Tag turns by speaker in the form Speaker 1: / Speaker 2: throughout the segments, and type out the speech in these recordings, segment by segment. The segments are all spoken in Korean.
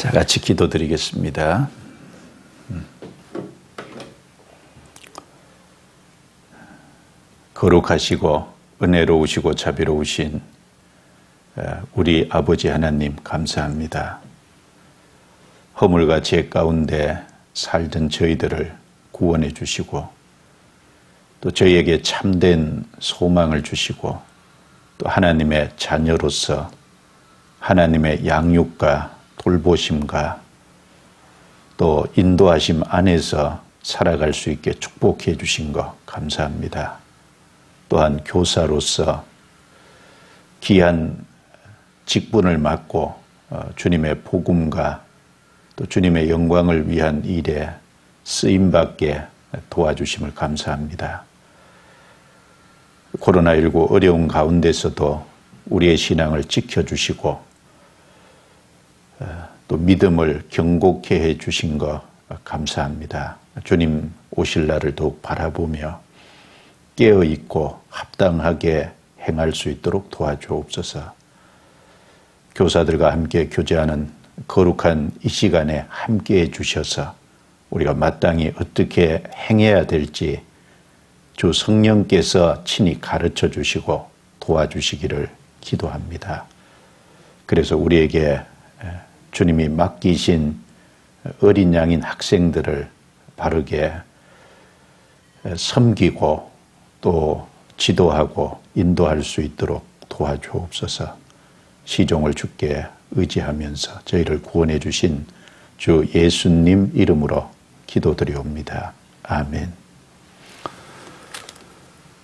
Speaker 1: 자, 같이 기도드리겠습니다. 거룩하시고 은혜로우시고 자비로우신 우리 아버지 하나님 감사합니다. 허물과 죄 가운데 살던 저희들을 구원해 주시고 또 저희에게 참된 소망을 주시고 또 하나님의 자녀로서 하나님의 양육과 돌보심과 또 인도하심 안에서 살아갈 수 있게 축복해 주신 것 감사합니다. 또한 교사로서 귀한 직분을 맡고 주님의 복음과 또 주님의 영광을 위한 일에 쓰임받게 도와주심을 감사합니다. 코로나19 어려운 가운데서도 우리의 신앙을 지켜주시고 또 믿음을 경고케 해주신 것 감사합니다. 주님 오실 날을 더욱 바라보며 깨어있고 합당하게 행할 수 있도록 도와주옵소서. 교사들과 함께 교제하는 거룩한 이 시간에 함께해 주셔서 우리가 마땅히 어떻게 행해야 될지 주 성령께서 친히 가르쳐 주시고 도와주시기를 기도합니다. 그래서 우리에게 주님이 맡기신 어린 양인 학생들을 바르게 섬기고 또 지도하고 인도할 수 있도록 도와주옵소서. 시종을 주께 의지하면서 저희를 구원해 주신 주 예수님 이름으로 기도드리옵니다. 아멘.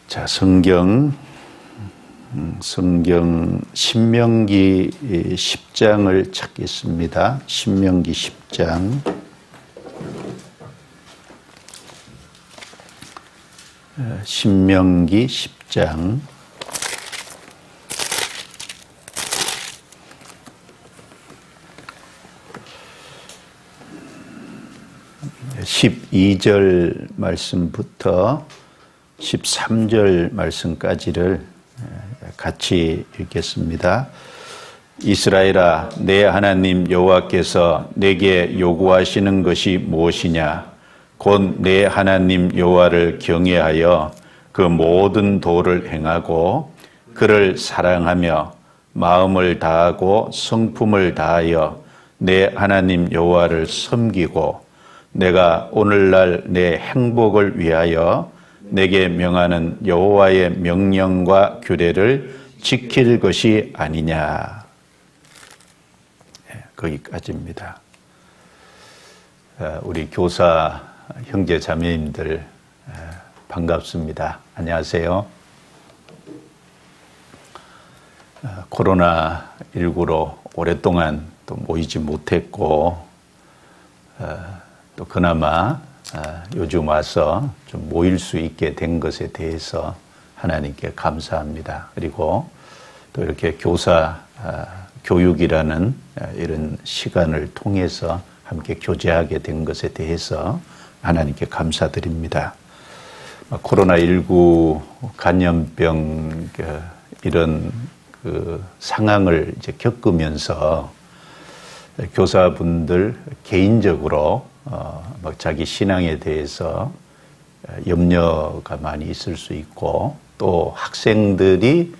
Speaker 1: 자, 성경 신명기 10장을 찾겠습니다. 신명기 10장. 신명기 10장 12절 말씀부터 13절 말씀까지를 같이 읽겠습니다. 이스라엘아, 내 하나님 여호와께서 내게 요구하시는 것이 무엇이냐? 곧 내 하나님 여호와를 경외하여 그 모든 도를 행하고 그를 사랑하며 마음을 다하고 성품을 다하여 내 하나님 여호와를 섬기고 내가 오늘날 내 행복을 위하여 내게 명하는 여호와의 명령과 규례를 지킬 것이 아니냐. 거기까지입니다. 우리 교사 형제 자매님들 반갑습니다. 안녕하세요. 코로나19로 오랫동안 또 모이지 못했고 또 그나마 요즘 와서 좀 모일 수 있게 된 것에 대해서 하나님께 감사합니다. 그리고 또 이렇게 교사 교육이라는 이런 시간을 통해서 함께 교제하게 된 것에 대해서 하나님께 감사드립니다. 코로나19 감염병 이런 상황을 이제 겪으면서 교사분들 개인적으로 자기 신앙에 대해서 염려가 많이 있을 수 있고 또 학생들이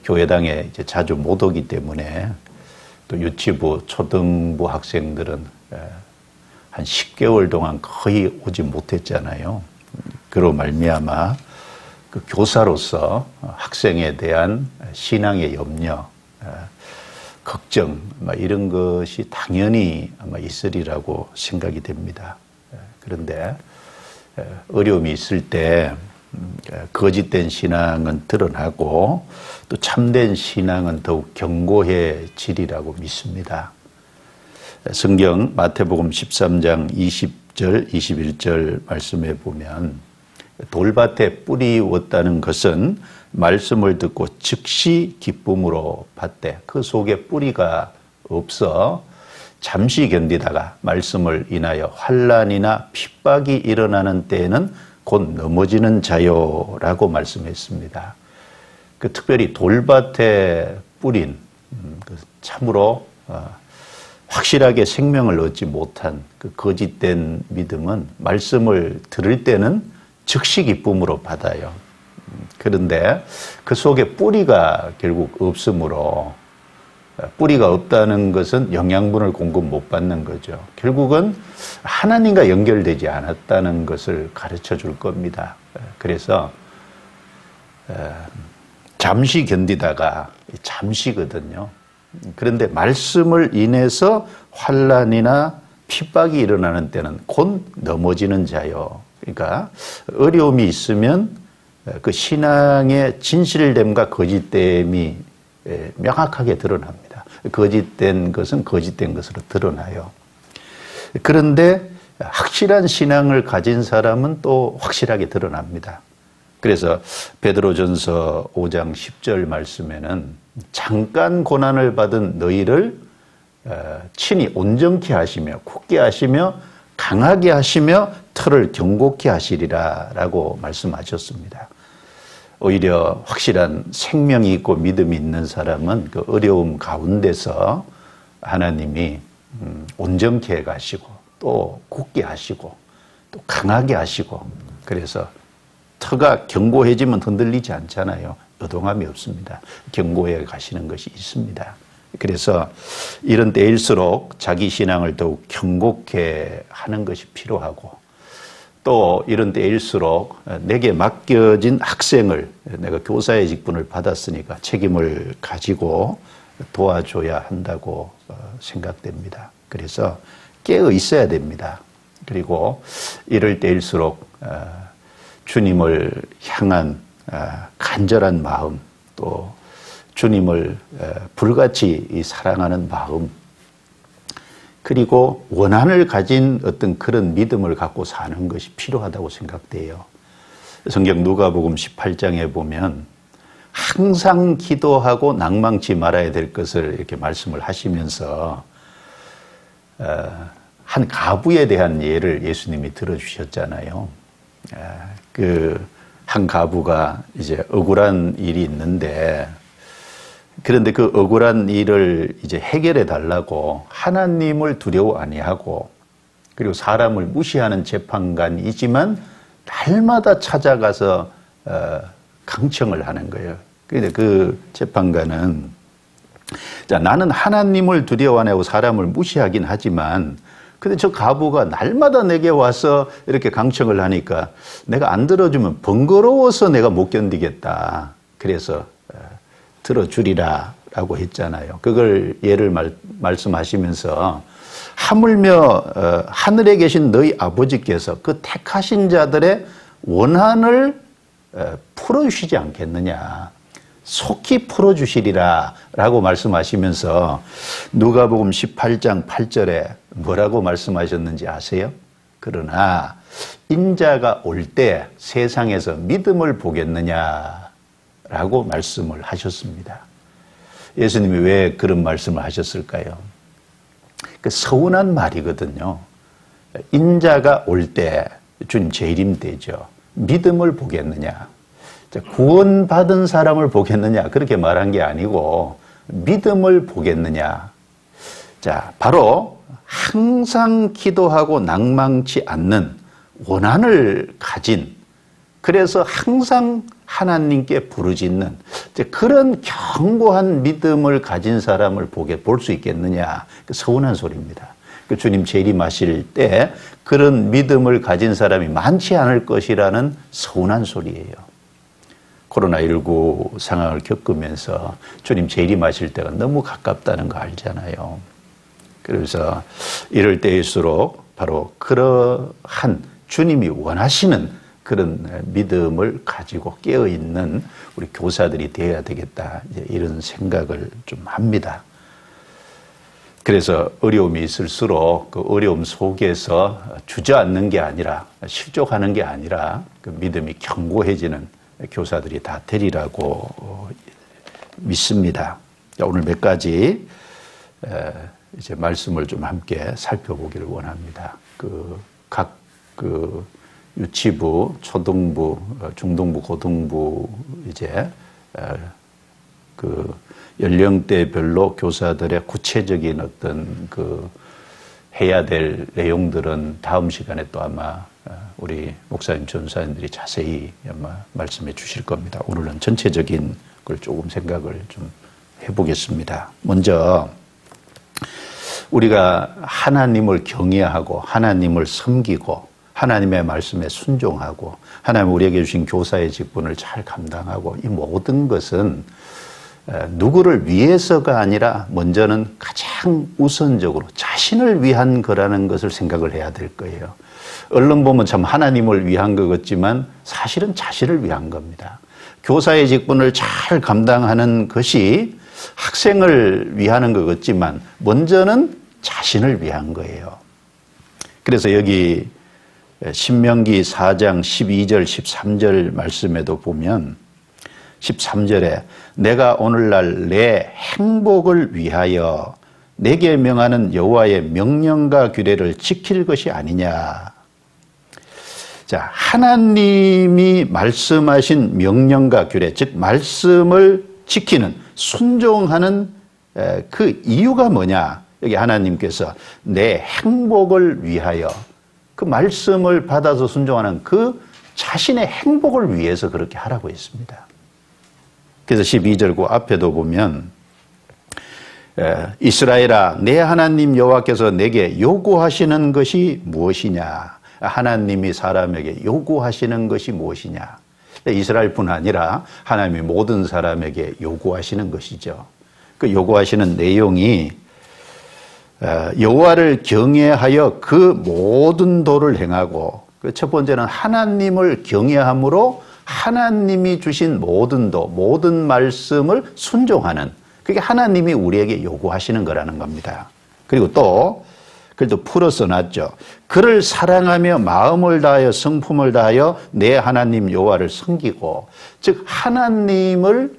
Speaker 1: 교회당에 이제 자주 못 오기 때문에 또 유치부, 초등부 학생들은 한 10개월 동안 거의 오지 못했잖아요. 그로 말미암아 그 교사로서 학생에 대한 신앙의 염려, 걱정 이런 것이 당연히 아마 있으리라고 생각이 됩니다. 그런데 어려움이 있을 때 거짓된 신앙은 드러나고 또 참된 신앙은 더욱 견고해지리라고 믿습니다. 성경 마태복음 13장 20절 21절 말씀에 보면 돌밭에 뿌리웠다는 것은 말씀을 듣고 즉시 기쁨으로 받되 그 속에 뿌리가 없어 잠시 견디다가 말씀을 인하여 환난이나 핍박이 일어나는 때에는 곧 넘어지는 자요라고 말씀했습니다. 특별히 돌밭에 뿌린 참으로 확실하게 생명을 얻지 못한 그 거짓된 믿음은 말씀을 들을 때는 즉시 기쁨으로 받아요. 그런데 그 속에 뿌리가 결국 없으므로, 뿌리가 없다는 것은 영양분을 공급 못 받는 거죠. 결국은 하나님과 연결되지 않았다는 것을 가르쳐 줄 겁니다. 그래서 잠시 견디다가, 잠시거든요. 그런데 말씀을 인해서 환난이나 핍박이 일어나는 때는 곧 넘어지는 자요. 그러니까 어려움이 있으면 그 신앙의 진실됨과 거짓됨이 명확하게 드러납니다. 거짓된 것은 거짓된 것으로 드러나요. 그런데 확실한 신앙을 가진 사람은 또 확실하게 드러납니다. 그래서 베드로전서 5장 10절 말씀에는 잠깐 고난을 받은 너희를 친히 온전케 하시며 굳게 하시며 강하게 하시며 털을 견고케 하시리라 라고 말씀하셨습니다. 오히려 확실한 생명이 있고 믿음이 있는 사람은 그 어려움 가운데서 하나님이 온전케 가시고 또 굳게 하시고 또 강하게 하시고, 그래서 터가 견고해지면 흔들리지 않잖아요. 요동함이 없습니다. 견고해 가시는 것이 있습니다. 그래서 이런 때일수록 자기 신앙을 더욱 견고케 하는 것이 필요하고, 또 이런 때일수록 내게 맡겨진 학생을, 내가 교사의 직분을 받았으니까 책임을 가지고 도와줘야 한다고 생각됩니다. 그래서 깨어 있어야 됩니다. 그리고 이럴 때일수록 주님을 향한 간절한 마음, 또 주님을 불같이 사랑하는 마음, 그리고 원한을 가진 어떤 그런 믿음을 갖고 사는 것이 필요하다고 생각돼요. 성경 누가복음 18장에 보면 항상 기도하고 낭망치 말아야 될 것을 이렇게 말씀을 하시면서 한 가부에 대한 예를 예수님이 들어주셨잖아요. 그 한 가부가 이제 억울한 일이 있는데, 그런데 그 억울한 일을 이제 해결해 달라고 하나님을 두려워 아니하고, 그리고 사람을 무시하는 재판관이지만 날마다 찾아가서 강청을 하는 거예요. 그런데 그 재판관은, 자, 나는 하나님을 두려워 안 하고 사람을 무시하긴 하지만, 근데 저 가부가 날마다 내게 와서 이렇게 강청을 하니까 내가 안 들어주면 번거로워서 내가 못 견디겠다. 그래서 들어주리라 라고 했잖아요. 그걸 예를 말씀하시면서, 하물며 하늘에 계신 너희 아버지께서 그 택하신 자들의 원한을 풀어주시지 않겠느냐. 속히 풀어주시리라 라고 말씀하시면서 누가복음 18장 8절에 뭐라고 말씀하셨는지 아세요? 그러나 인자가 올 때 세상에서 믿음을 보겠느냐 라고 말씀을 하셨습니다. 예수님이 왜 그런 말씀을 하셨을까요? 그 서운한 말이거든요. 인자가 올 때, 주님 재림 때죠. 믿음을 보겠느냐. 구원받은 사람을 보겠느냐, 그렇게 말한 게 아니고 믿음을 보겠느냐. 자, 바로 항상 기도하고 낭망치 않는 원한을 가진, 그래서 항상 하나님께 부르짖는 그런 견고한 믿음을 가진 사람을 볼 수 있겠느냐. 서운한 소리입니다. 주님 재림하실 때 그런 믿음을 가진 사람이 많지 않을 것이라는 서운한 소리예요. 코로나19 상황을 겪으면서 주님 재림하실 때가 너무 가깝다는 거 알잖아요. 그래서 이럴 때일수록 바로 그러한 주님이 원하시는 그런 믿음을 가지고 깨어있는 우리 교사들이 되어야 되겠다, 이런 생각을 좀 합니다. 그래서 어려움이 있을수록 그 어려움 속에서 주저앉는 게 아니라, 실족하는 게 아니라 그 믿음이 견고해지는 교사들이 다 되리라고 믿습니다. 오늘 몇 가지 이제 말씀을 좀 함께 살펴보기를 원합니다. 각 유치부, 초등부, 중등부, 고등부 이제 그 연령대별로 교사들의 구체적인 어떤 그 해야 될 내용들은 다음 시간에 또 아마 우리 목사님, 전사님들이 자세히 아마 말씀해 주실 겁니다. 오늘은 전체적인 걸 조금 생각을 좀 해보겠습니다. 먼저 우리가 하나님을 경외하고 하나님을 섬기고 하나님의 말씀에 순종하고 하나님 우리에게 주신 교사의 직분을 잘 감당하고 이 모든 것은 누구를 위해서가 아니라 먼저는 가장 우선적으로 자신을 위한 거라는 것을 생각을 해야 될 거예요. 얼른 보면 참 하나님을 위한 것 같지만 사실은 자신을 위한 겁니다. 교사의 직분을 잘 감당하는 것이 학생을 위하는 것 같지만 먼저는 자신을 위한 거예요. 그래서 여기 신명기 4장 12절 13절 말씀에도 보면 13절에 내가 오늘날 내 행복을 위하여 내게 명하는 여호와의 명령과 규례를 지킬 것이 아니냐. 자, 하나님이 말씀하신 명령과 규례, 즉 말씀을 지키는 순종하는 그 이유가 뭐냐? 여기 하나님께서 내 행복을 위하여 그 말씀을 받아서 순종하는 그 자신의 행복을 위해서 그렇게 하라고 했습니다. 그래서 12절 그 앞에도 보면 이스라엘아 내 하나님 여호와께서 내게 요구하시는 것이 무엇이냐. 하나님이 사람에게 요구하시는 것이 무엇이냐. 이스라엘뿐 아니라 하나님이 모든 사람에게 요구하시는 것이죠. 그 요구하시는 내용이 여호와를 경외하여 그 모든 도를 행하고 첫 번째는 하나님을 경외함으로 하나님이 주신 모든 도, 모든 말씀을 순종하는 그게 하나님이 우리에게 요구하시는 거라는 겁니다. 그리고 또 그래도 풀어 써놨죠. 그를 사랑하며 마음을 다하여 성품을 다하여 내 하나님 여호와를 섬기고 즉 하나님을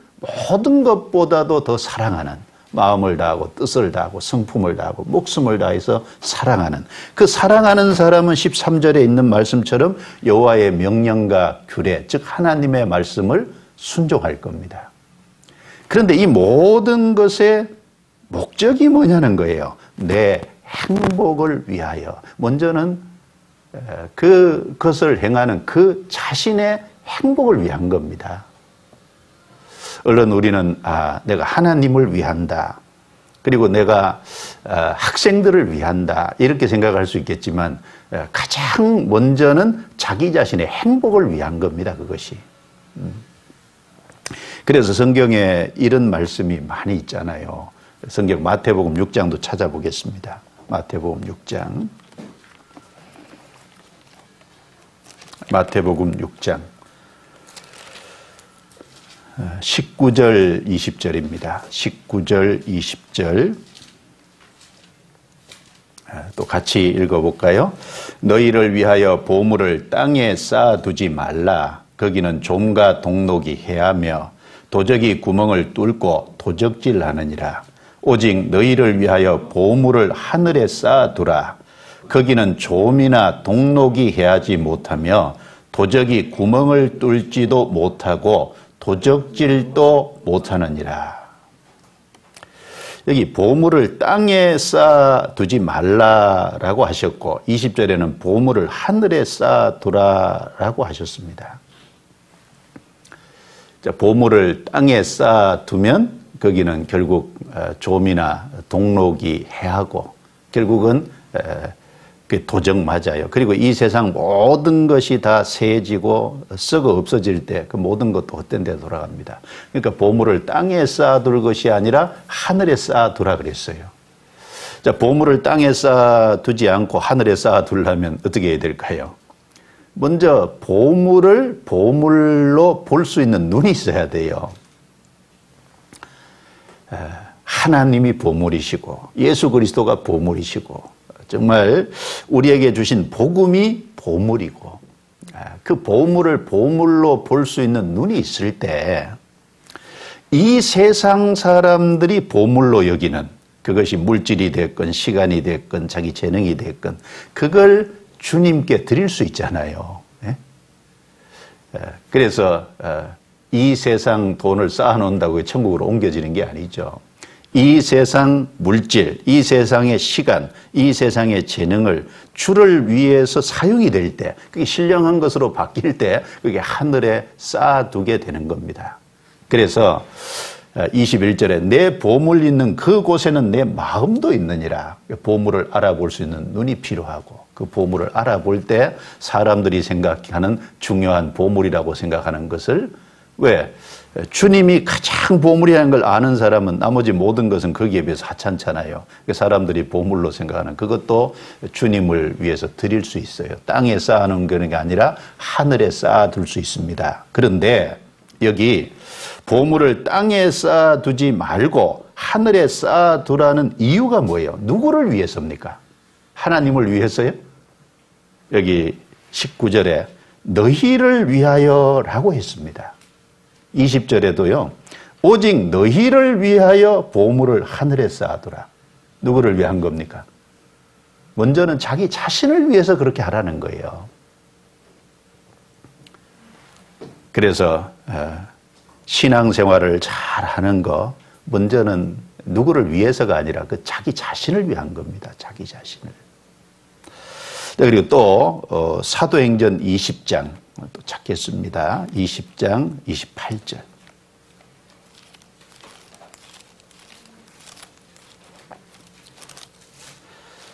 Speaker 1: 모든 것보다도 더 사랑하는 마음을 다하고 뜻을 다하고 성품을 다하고 목숨을 다해서 사랑하는 그 사랑하는 사람은 13절에 있는 말씀처럼 여호와의 명령과 규례 즉 하나님의 말씀을 순종할 겁니다. 그런데 이 모든 것의 목적이 뭐냐는 거예요. 내 행복을 위하여 먼저는 그것을 행하는 그 자신의 행복을 위한 겁니다. 얼른 우리는 내가 하나님을 위한다. 그리고 내가 학생들을 위한다. 이렇게 생각할 수 있겠지만 가장 먼저는 자기 자신의 행복을 위한 겁니다. 그것이. 그래서 성경에 이런 말씀이 많이 있잖아요. 성경 마태복음 6장도 찾아보겠습니다. 마태복음 6장. 마태복음 6장. 19절 20절입니다. 19절 20절 또 같이 읽어볼까요? 너희를 위하여 보물을 땅에 쌓아두지 말라. 거기는 좀과 동록이 해하며 도적이 구멍을 뚫고 도적질하느니라. 오직 너희를 위하여 보물을 하늘에 쌓아두라. 거기는 좀이나 동록이 해하지 못하며 도적이 구멍을 뚫지도 못하고 도적질도 못하느니라. 여기 보물을 땅에 쌓아두지 말라라고 하셨고 20절에는 보물을 하늘에 쌓아두라라고 하셨습니다. 자, 보물을 땅에 쌓아두면 거기는 결국 좀이나 동록이 해하고 결국은 그 도적 맞아요. 그리고 이 세상 모든 것이 다 세해지고 썩어 없어질 때 그 모든 것도 헛된 데 돌아갑니다. 그러니까 보물을 땅에 쌓아둘 것이 아니라 하늘에 쌓아두라 그랬어요. 자, 보물을 땅에 쌓아두지 않고 하늘에 쌓아두려면 어떻게 해야 될까요? 먼저 보물을 보물로 볼 수 있는 눈이 있어야 돼요. 하나님이 보물이시고 예수 그리스도가 보물이시고 정말 우리에게 주신 복음이 보물이고 그 보물을 보물로 볼 수 있는 눈이 있을 때 이 세상 사람들이 보물로 여기는 그것이 물질이 됐건 시간이 됐건 자기 재능이 됐건 그걸 주님께 드릴 수 있잖아요. 그래서 이 세상 돈을 쌓아놓는다고 천국으로 옮겨지는 게 아니죠. 이 세상 물질, 이 세상의 시간, 이 세상의 재능을 주를 위해서 사용이 될 때, 그게 신령한 것으로 바뀔 때 그게 하늘에 쌓아두게 되는 겁니다. 그래서 21절에 내 보물 있는 그곳에는 내 마음도 있느니라. 보물을 알아볼 수 있는 눈이 필요하고, 그 보물을 알아볼 때 사람들이 생각하는 중요한 보물이라고 생각하는 것을, 왜? 주님이 가장 보물이라는 걸 아는 사람은 나머지 모든 것은 거기에 비해서 하찮잖아요. 사람들이 보물로 생각하는 그것도 주님을 위해서 드릴 수 있어요. 땅에 쌓아놓은 게 아니라 하늘에 쌓아둘 수 있습니다. 그런데 여기 보물을 땅에 쌓아두지 말고 하늘에 쌓아두라는 이유가 뭐예요? 누구를 위해서입니까? 하나님을 위해서요? 여기 19절에 너희를 위하여라고 했습니다. 20절에도요. 오직 너희를 위하여 보물을 하늘에 쌓아두라. 누구를 위한 겁니까? 먼저는 자기 자신을 위해서 그렇게 하라는 거예요. 그래서 신앙생활을 잘 하는 거 먼저는 누구를 위해서가 아니라 그 자기 자신을 위한 겁니다. 자기 자신을. 그리고 또 사도행전 20장 또 찾겠습니다. 20장 28절.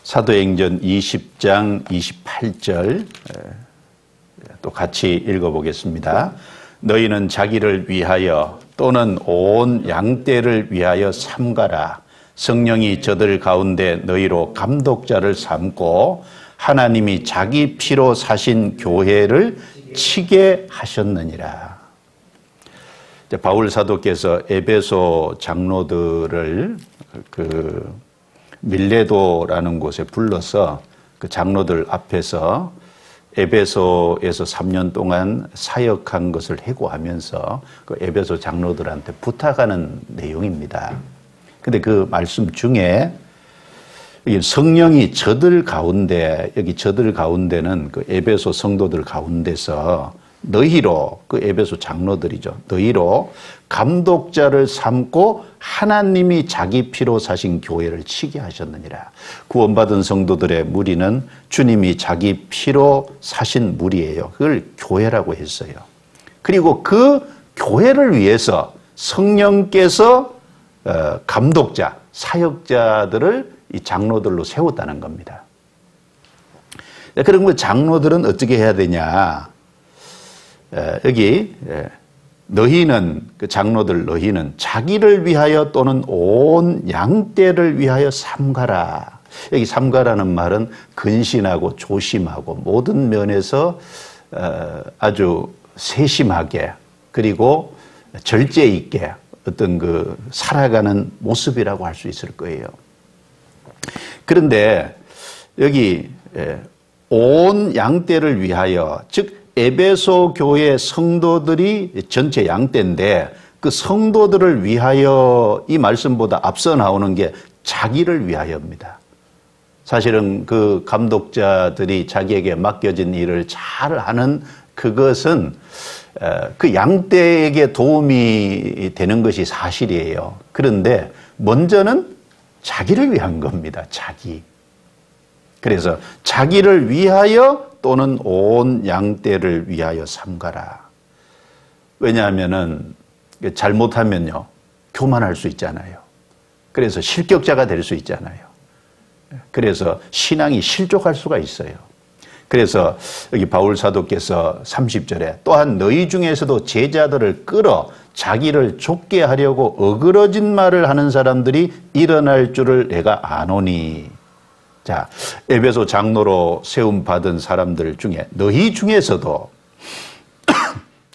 Speaker 1: 사도행전 20장 28절 또 같이 읽어보겠습니다. 너희는 자기를 위하여 또는 온 양떼를 위하여 삼가라. 성령이 저들 가운데 너희로 감독자를 삼고 하나님이 자기 피로 사신 교회를 치게 하셨느니라. 바울 사도께서 에베소 장로들을 그 밀레도라는 곳에 불러서 그 장로들 앞에서 에베소에서 3년 동안 사역한 것을 회고하면서 그 에베소 장로들한테 부탁하는 내용입니다. 근데 그 말씀 중에 성령이 저들 가운데, 여기 저들 가운데는 그 에베소 성도들 가운데서 너희로, 그 에베소 장로들이죠. 너희로 감독자를 삼고 하나님이 자기 피로 사신 교회를 치게 하셨느니라. 구원받은 성도들의 무리는 주님이 자기 피로 사신 무리예요. 그걸 교회라고 했어요. 그리고 그 교회를 위해서 성령께서 감독자, 사역자들을 이 장로들로 세웠다는 겁니다. 그럼 그 장로들은 어떻게 해야 되냐? 여기 너희는, 그 장로들 너희는 자기를 위하여 또는 온 양떼를 위하여 삼가라. 여기 삼가라는 말은 근신하고 조심하고 모든 면에서 아주 세심하게 그리고 절제 있게 어떤 그 살아가는 모습이라고 할 수 있을 거예요. 그런데 여기 온 양떼를 위하여, 즉 에베소 교회 성도들이 전체 양떼인데 그 성도들을 위하여 이 말씀보다 앞서 나오는 게 자기를 위하여입니다. 사실은 그 감독자들이 자기에게 맡겨진 일을 잘 하는 그것은 그 양떼에게 도움이 되는 것이 사실이에요. 그런데 먼저는 자기를 위한 겁니다. 자기. 그래서 자기를 위하여 또는 온 양떼를 위하여 삼가라. 왜냐하면은 잘못하면요 교만할 수 있잖아요. 그래서 실격자가 될 수 있잖아요. 그래서 신앙이 실족할 수가 있어요. 그래서 여기 바울 사도께서 30절에 또한 너희 중에서도 제자들을 끌어 자기를 좁게 하려고 어그러진 말을 하는 사람들이 일어날 줄을 내가 아노니. 자, 에베소 장로로 세움 받은 사람들 중에 너희 중에서도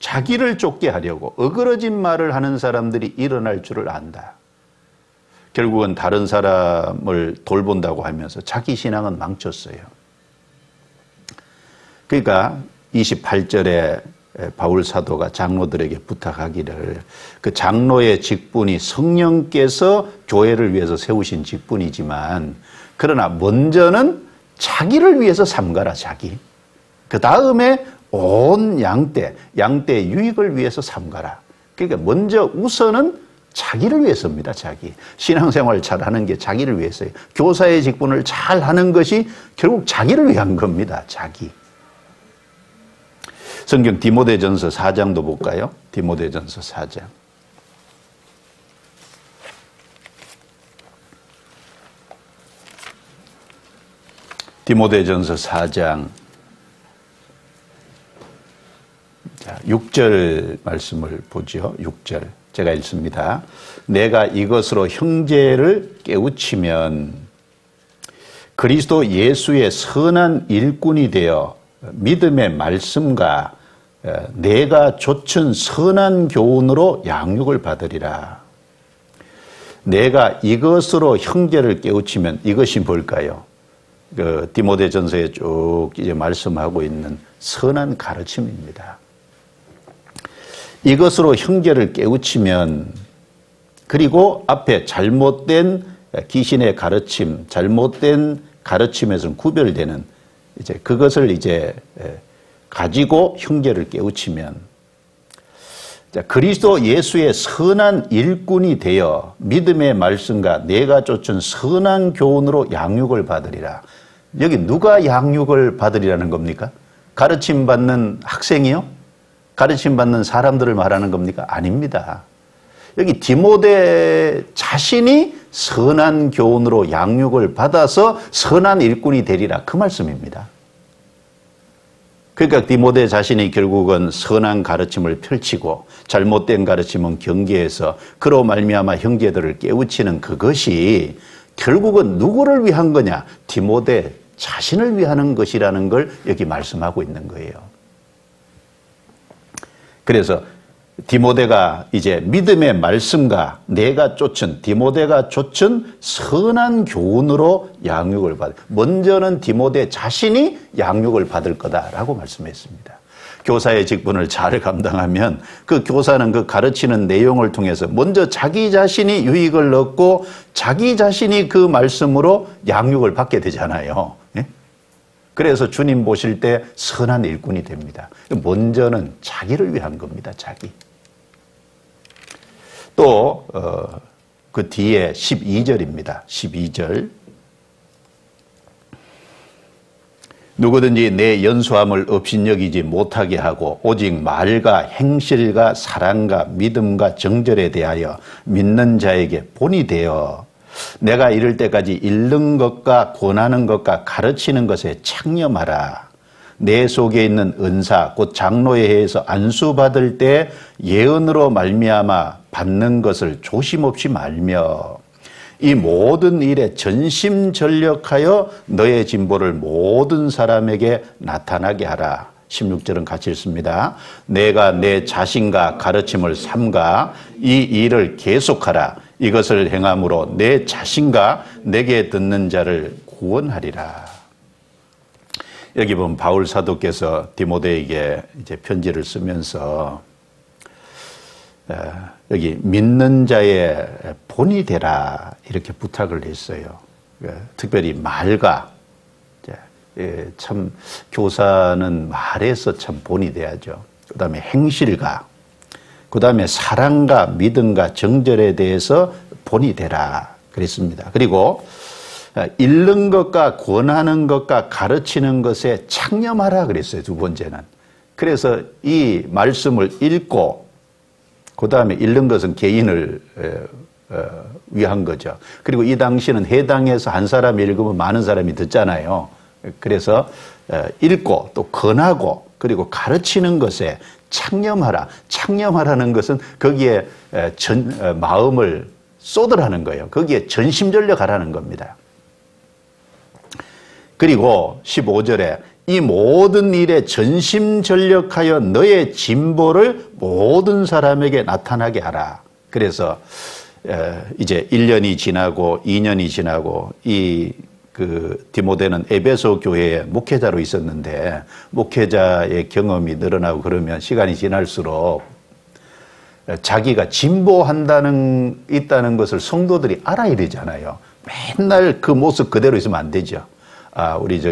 Speaker 1: 자기를 좁게 하려고 어그러진 말을 하는 사람들이 일어날 줄을 안다. 결국은 다른 사람을 돌본다고 하면서 자기 신앙은 망쳤어요. 그러니까 28절에 바울 사도가 장로들에게 부탁하기를, 그 장로의 직분이 성령께서 교회를 위해서 세우신 직분이지만 그러나 먼저는 자기를 위해서 삼가라. 자기. 그 다음에 온 양떼 유익을 위해서 삼가라. 그러니까 먼저 우선은 자기를 위해서입니다. 자기. 신앙생활 잘하는 게 자기를 위해서예요. 교사의 직분을 잘하는 것이 결국 자기를 위한 겁니다. 자기. 성경 디모데전서 4장도 볼까요? 디모데전서 4장. 디모데전서 4장 6절 말씀을 보죠. 6절 제가 읽습니다. 내가 이것으로 형제를 깨우치면 그리스도 예수의 선한 일꾼이 되어 믿음의 말씀과 내가 좇은 선한 교훈으로 양육을 받으리라. 내가 이것으로 형제를 깨우치면 이것이 뭘까요? 그 디모데전서에 쭉 이제 말씀하고 있는 선한 가르침입니다. 이것으로 형제를 깨우치면, 그리고 앞에 잘못된 귀신의 가르침, 잘못된 가르침에서는 구별되는 이제 그것을 이제 가지고 형제를 깨우치면, 그리스도 예수의 선한 일꾼이 되어 믿음의 말씀과 내가 쫓은 선한 교훈으로 양육을 받으리라. 여기 누가 양육을 받으리라는 겁니까? 가르침 받는 학생이요? 가르침 받는 사람들을 말하는 겁니까? 아닙니다. 여기 디모데 자신이 선한 교훈으로 양육을 받아서 선한 일꾼이 되리라, 그 말씀입니다. 그러니까 디모데 자신이 결국은 선한 가르침을 펼치고 잘못된 가르침은 경계해서 그로 말미암아 형제들을 깨우치는 그것이 결국은 누구를 위한 거냐? 디모데 자신을 위하는 것이라는 걸 여기 말씀하고 있는 거예요. 그래서 디모데가 이제 믿음의 말씀과 내가 쫓은, 디모데가 쫓은 선한 교훈으로 양육을 받을, 먼저는 디모데 자신이 양육을 받을 거다라고 말씀했습니다. 교사의 직분을 잘 감당하면 그 교사는 그 가르치는 내용을 통해서 먼저 자기 자신이 유익을 얻고 자기 자신이 그 말씀으로 양육을 받게 되잖아요. 그래서 주님 보실 때 선한 일꾼이 됩니다. 먼저는 자기를 위한 겁니다. 자기. 또 그 뒤에 12절입니다. 12절. 누구든지 내 연소함을 업신여기지 못하게 하고 오직 말과 행실과 사랑과 믿음과 정절에 대하여 믿는 자에게 본이 되어 내가 이를 때까지 읽는 것과 권하는 것과 가르치는 것에 창념하라. 내 속에 있는 은사 곧 장로에 의해서 안수받을 때 예언으로 말미암아 받는 것을 조심없이 말며 이 모든 일에 전심전력하여 너의 진보를 모든 사람에게 나타나게 하라. 16절은 같이 읽습니다. 내가 내 자신과 가르침을 삼가 이 일을 계속하라. 이것을 행함으로 내 자신과 내게 듣는 자를 구원하리라. 여기 보면 바울 사도께서 디모데에게 이제 편지를 쓰면서 여기 믿는 자의 본이 되라 이렇게 부탁을 했어요. 특별히 말과 참 교사는 말에서 참 본이 돼야죠. 그 다음에 행실과 그 다음에 사랑과 믿음과 정절에 대해서 본이 되라 그랬습니다. 그리고 읽는 것과 권하는 것과 가르치는 것에 창념하라 그랬어요. 두 번째는. 그래서 이 말씀을 읽고 그 다음에 읽는 것은 개인을 위한 거죠. 그리고 이 당시는 해당에서 한 사람이 읽으면 많은 사람이 듣잖아요. 그래서 읽고 또 권하고 그리고 가르치는 것에 창념하라. 창념하라는 것은 거기에 마음을 쏟으라는 거예요. 거기에 전심전력하라는 겁니다. 그리고 15절에 이 모든 일에 전심전력하여 너의 진보를 모든 사람에게 나타나게 하라. 그래서 이제 1년이 지나고 2년이 지나고 그 디모데는 에베소 교회의 목회자로 있었는데 목회자의 경험이 늘어나고 그러면 시간이 지날수록 자기가 있다는 것을 성도들이 알아야 되잖아요. 맨날 그 모습 그대로 있으면 안 되죠. 우리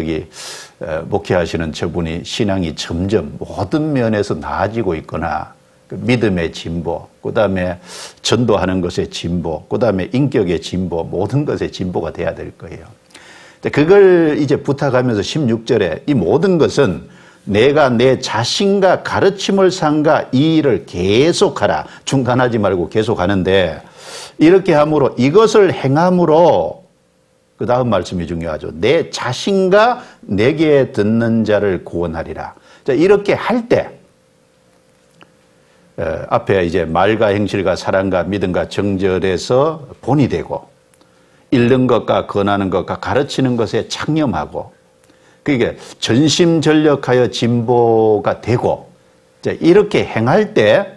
Speaker 1: 목회하시는 저분이 신앙이 점점 모든 면에서 나아지고 있거나 그 믿음의 진보, 그 다음에 전도하는 것의 진보, 그 다음에 인격의 진보, 모든 것의 진보가 돼야 될 거예요. 그걸 이제 부탁하면서 16절에 이 모든 것은 내가 내 자신과 가르침을 삼가 이 일을 계속하라. 중단하지 말고 계속하는데 이렇게 함으로 이것을 행함으로 그 다음 말씀이 중요하죠. 내 자신과 내게 듣는 자를 구원하리라. 자, 이렇게 할 때 앞에 이제 말과 행실과 사랑과 믿음과 정절에서 본이 되고 읽는 것과 권하는 것과 가르치는 것에 창념하고 그게 전심전력하여 진보가 되고 이렇게 행할 때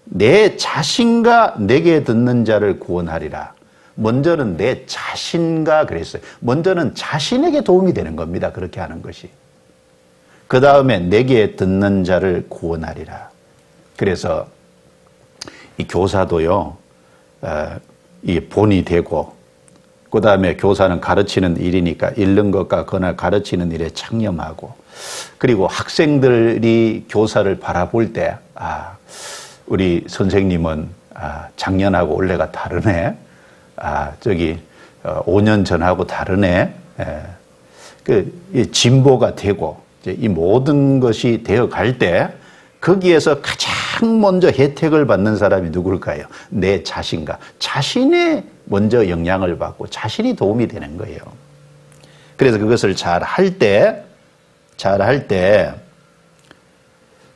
Speaker 1: 내 자신과 내게 듣는 자를 구원하리라. 먼저는 내 자신과 그랬어요. 먼저는 자신에게 도움이 되는 겁니다. 그렇게 하는 것이. 그 다음에 내게 듣는 자를 구원하리라. 그래서 이 교사도요, 이 본이 되고, 그 다음에 교사는 가르치는 일이니까 읽는 것과 그날 가르치는 일에 창념하고, 그리고 학생들이 교사를 바라볼 때, 우리 선생님은 작년하고 올해가 다르네. 저기 5년 전하고 다르네. 그 진보가 되고 이 모든 것이 되어 갈 때 거기에서 가장 먼저 혜택을 받는 사람이 누굴까요? 내 자신과 자신의 먼저 영향을 받고 자신이 도움이 되는 거예요. 그래서 그것을 잘 할 때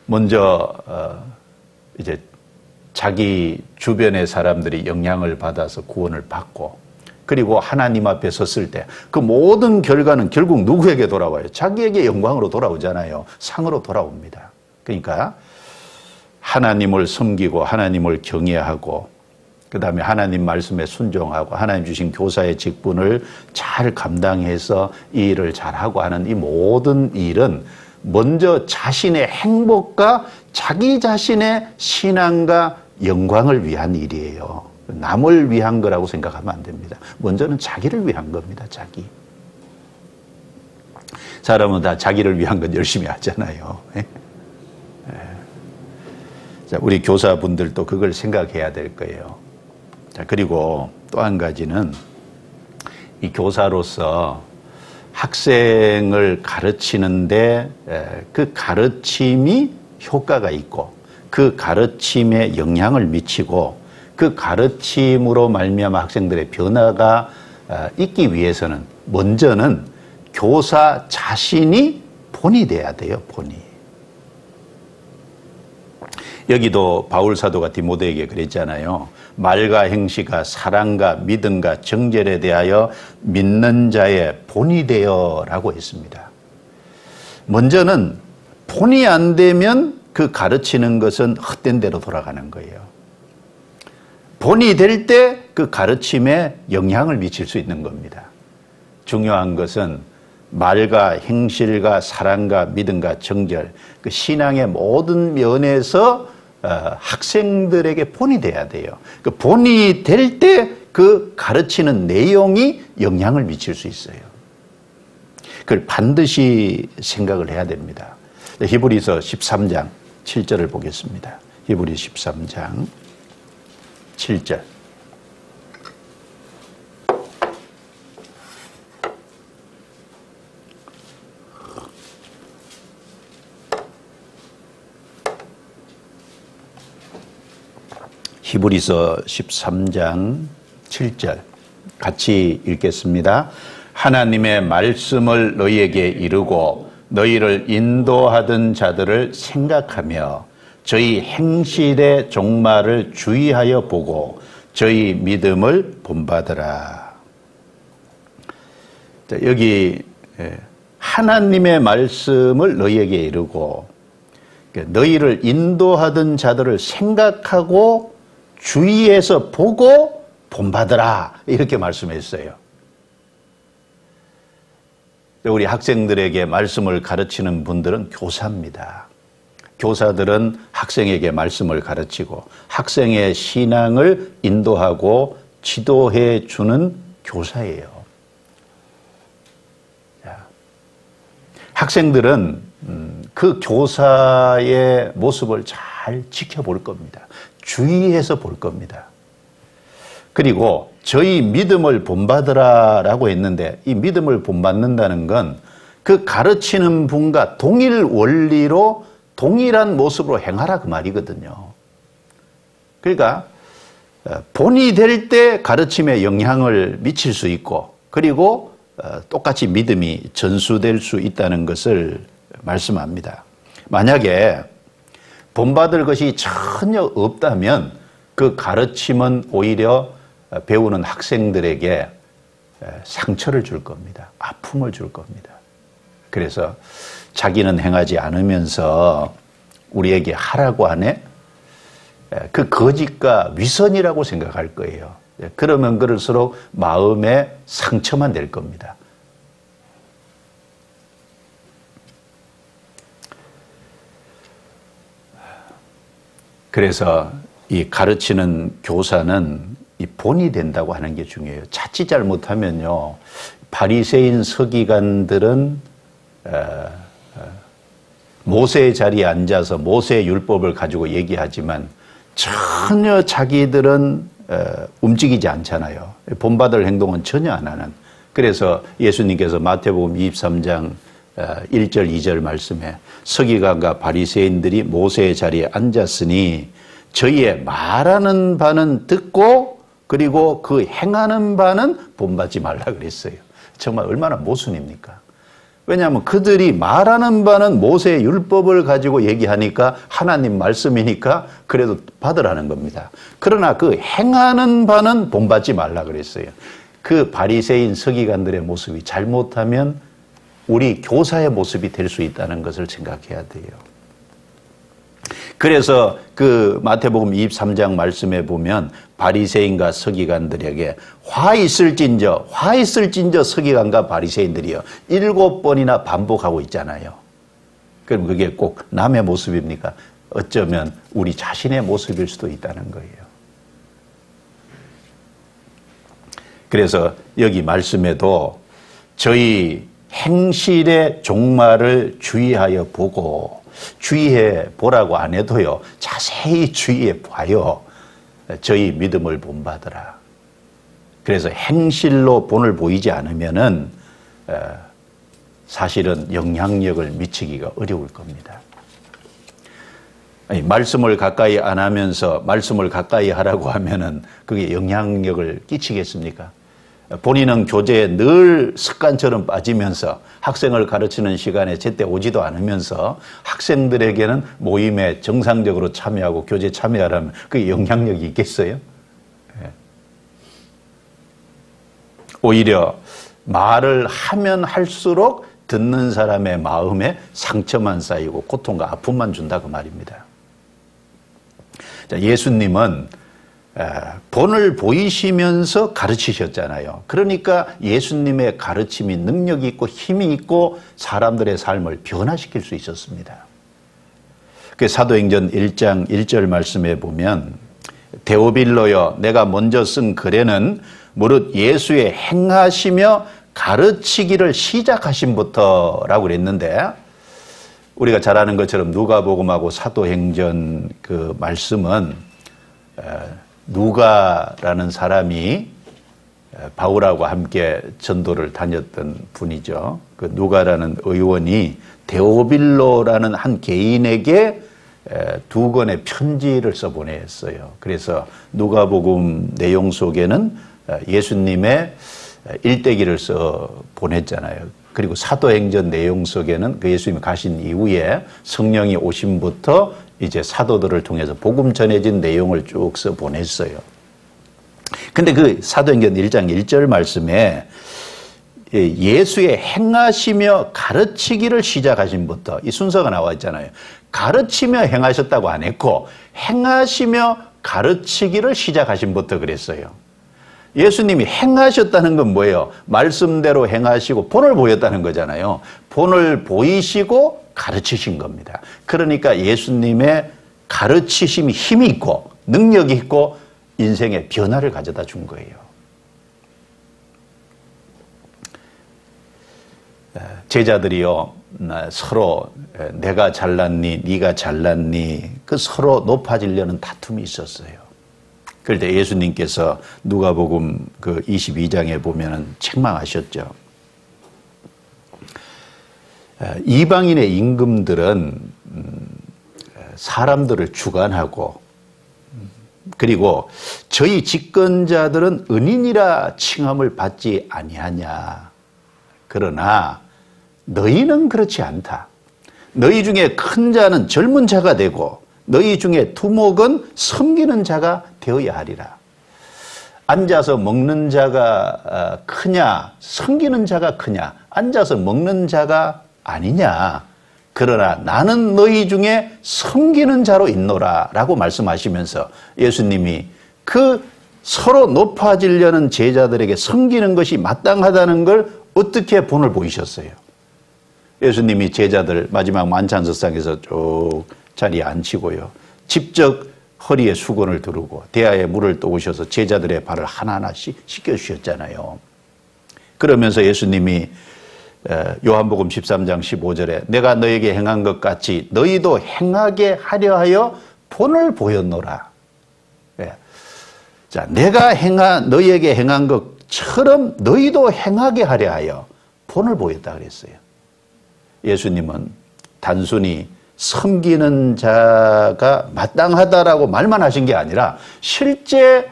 Speaker 1: 먼저 이제 자기 주변의 사람들이 영향을 받아서 구원을 받고 그리고 하나님 앞에 섰을 때 그 모든 결과는 결국 누구에게 돌아와요? 자기에게 영광으로 돌아오잖아요. 상으로 돌아옵니다. 그러니까 하나님을 섬기고 하나님을 경외하고 그 다음에 하나님 말씀에 순종하고 하나님 주신 교사의 직분을 잘 감당해서 이 일을 잘하고 하는 이 모든 일은 먼저 자신의 행복과 자기 자신의 신앙과 영광을 위한 일이에요. 남을 위한 거라고 생각하면 안 됩니다. 먼저는 자기를 위한 겁니다. 자기. 사람은 다 자기를 위한 건 열심히 하잖아요. 자, 우리 교사분들도 그걸 생각해야 될 거예요. 자, 그리고 또 한 가지는 이 교사로서 학생을 가르치는데 그 가르침이 효과가 있고 그 가르침에 영향을 미치고 그 가르침으로 말미암아 학생들의 변화가 있기 위해서는 먼저는 교사 자신이 본이 돼야 돼요. 본이. 여기도 바울 사도가 디모데에게 그랬잖아요. 말과 행시가 사랑과 믿음과 정절에 대하여 믿는 자의 본이 되어라고 했습니다. 먼저는 본이 안 되면 그 가르치는 것은 헛된 대로 돌아가는 거예요. 본이 될 때 그 가르침에 영향을 미칠 수 있는 겁니다. 중요한 것은 말과 행실과 사랑과 믿음과 정절, 그 신앙의 모든 면에서 학생들에게 본이 돼야 돼요. 그 본이 될 때 그 가르치는 내용이 영향을 미칠 수 있어요. 그걸 반드시 생각을 해야 됩니다. 히브리서 13장 7절을 보겠습니다. 히브리 13장 7절. 히브리서 13장 7절 같이 읽겠습니다. 하나님의 말씀을 너희에게 이르고 너희를 인도하던 자들을 생각하며 저희 행실의 종말을 주의하여 보고 저희 믿음을 본받으라. 자, 여기 하나님의 말씀을 너희에게 이르고 너희를 인도하던 자들을 생각하고 주의해서 보고 본받으라 이렇게 말씀했어요. 우리 학생들에게 말씀을 가르치는 분들은 교사입니다. 교사들은 학생에게 말씀을 가르치고 학생의 신앙을 인도하고 지도해 주는 교사예요. 학생들은 그 교사의 모습을 잘 잘 지켜볼 겁니다. 주의해서 볼 겁니다. 그리고 저희 믿음을 본받으라라고 했는데 이 믿음을 본받는다는 건 그 가르치는 분과 동일 원리로 동일한 모습으로 행하라 그 말이거든요. 그러니까 본이 될 때 가르침에 영향을 미칠 수 있고 그리고 똑같이 믿음이 전수될 수 있다는 것을 말씀합니다. 만약에 본받을 것이 전혀 없다면 그 가르침은 오히려 배우는 학생들에게 상처를 줄 겁니다. 아픔을 줄 겁니다. 그래서 자기는 행하지 않으면서 우리에게 하라고 하네? 그 거짓과 위선이라고 생각할 거예요. 그러면 그럴수록 마음에 상처만 될 겁니다. 그래서 이 가르치는 교사는 이 본이 된다고 하는 게 중요해요. 자칫 잘못하면요, 바리새인 서기관들은 모세의 자리에 앉아서 모세의 율법을 가지고 얘기하지만 전혀 자기들은 움직이지 않잖아요. 본받을 행동은 전혀 안 하는. 그래서 예수님께서 마태복음 23장 1절 2절 말씀에 서기관과 바리새인들이 모세의 자리에 앉았으니 저희의 말하는 바는 듣고 그리고 그 행하는 바는 본받지 말라 그랬어요. 정말 얼마나 모순입니까? 왜냐하면 그들이 말하는 바는 모세의 율법을 가지고 얘기하니까 하나님 말씀이니까 그래도 받으라는 겁니다. 그러나 그 행하는 바는 본받지 말라 그랬어요. 그 바리새인 서기관들의 모습이 잘못하면 우리 교사의 모습이 될 수 있다는 것을 생각해야 돼요. 그래서 그 마태복음 23장 말씀에 보면 바리새인과 서기관들에게 화 있을진저 서기관과 바리새인들이요 7번이나 반복하고 있잖아요. 그럼 그게 꼭 남의 모습입니까? 어쩌면 우리 자신의 모습일 수도 있다는 거예요. 그래서 여기 말씀에도 저희 행실의 종말을 주의하여 보고 주의해 보라고 안 해도요. 자세히 주의해 봐요. 저희 믿음을 본받으라. 그래서 행실로 본을 보이지 않으면은 사실은 영향력을 미치기가 어려울 겁니다. 아니, 말씀을 가까이 안 하면서 말씀을 가까이 하라고 하면은 그게 영향력을 끼치겠습니까? 본인은 교재에 늘 습관처럼 빠지면서 학생을 가르치는 시간에 제때 오지도 않으면서 학생들에게는 모임에 정상적으로 참여하고 교재 참여하라면 그게 영향력이 있겠어요? 오히려 말을 하면 할수록 듣는 사람의 마음에 상처만 쌓이고 고통과 아픔만 준다 그 말입니다. 자, 예수님은 본을 보이시면서 가르치셨잖아요. 그러니까 예수님의 가르침이 능력이 있고 힘이 있고 사람들의 삶을 변화시킬 수 있었습니다. 그 사도행전 1장 1절 말씀에 보면 데오빌로여 내가 먼저 쓴 글에는 무릇 예수의 행하시며 가르치기를 시작하신부터라고 그랬는데 우리가 잘 아는 것처럼 누가복음하고 사도행전 그 말씀은 누가라는 사람이 바울하고 함께 전도를 다녔던 분이죠. 그 누가라는 의원이 데오빌로라는 한 개인에게 2권의 편지를 써보냈어요. 그래서 누가복음 내용 속에는 예수님의 일대기를 써 보냈잖아요. 그리고 사도행전 내용 속에는 그 예수님이 가신 이후에 성령이 오심부터 이제 사도들을 통해서 복음 전해진 내용을 쭉 써 보냈어요. 근데 그 사도행전 1장 1절 말씀에 예수의 행하시며 가르치기를 시작하신부터 이 순서가 나와 있잖아요. 가르치며 행하셨다고 안 했고 행하시며 가르치기를 시작하신부터 그랬어요. 예수님이 행하셨다는 건 뭐예요? 말씀대로 행하시고 본을 보였다는 거잖아요. 본을 보이시고 가르치신 겁니다. 그러니까 예수님의 가르치심이 힘이 있고 능력이 있고 인생의 변화를 가져다 준 거예요. 제자들이요, 서로 내가 잘났니 네가 잘났니 그 서로 높아지려는 다툼이 있었어요. 그럴 때 예수님께서 누가복음 그 22장에 보면은 책망하셨죠. 이방인의 임금들은 사람들을 주관하고 그리고 저희 집권자들은 은인이라 칭함을 받지 아니하냐. 그러나 너희는 그렇지 않다. 너희 중에 큰 자는 젊은 자가 되고 너희 중에 두목은 섬기는 자가 되어야 하리라. 앉아서 먹는 자가 크냐 섬기는 자가 크냐. 앉아서 먹는 자가 아니냐. 그러나 나는 너희 중에 섬기는 자로 있노라 라고 말씀하시면서 예수님이 그 서로 높아지려는 제자들에게 섬기는 것이 마땅하다는 걸 어떻게 본을 보이셨어요. 예수님이 제자들 마지막 만찬석상에서 쭉 자리에 앉히고요. 직접 허리에 수건을 두르고 대야에 물을 떠오셔서 제자들의 발을 하나하나씩 씻겨주셨잖아요. 그러면서 예수님이 요한복음 13장 15절에 내가 너에게 행한 것 같이 너희도 행하게 하려 하여 본을 보였노라. 자, 내가 너희에게 행한 것처럼 너희도 행하게 하려 하여 본을 보였다 그랬어요. 예수님은 단순히 섬기는 자가 마땅하다라고 말만 하신 게 아니라 실제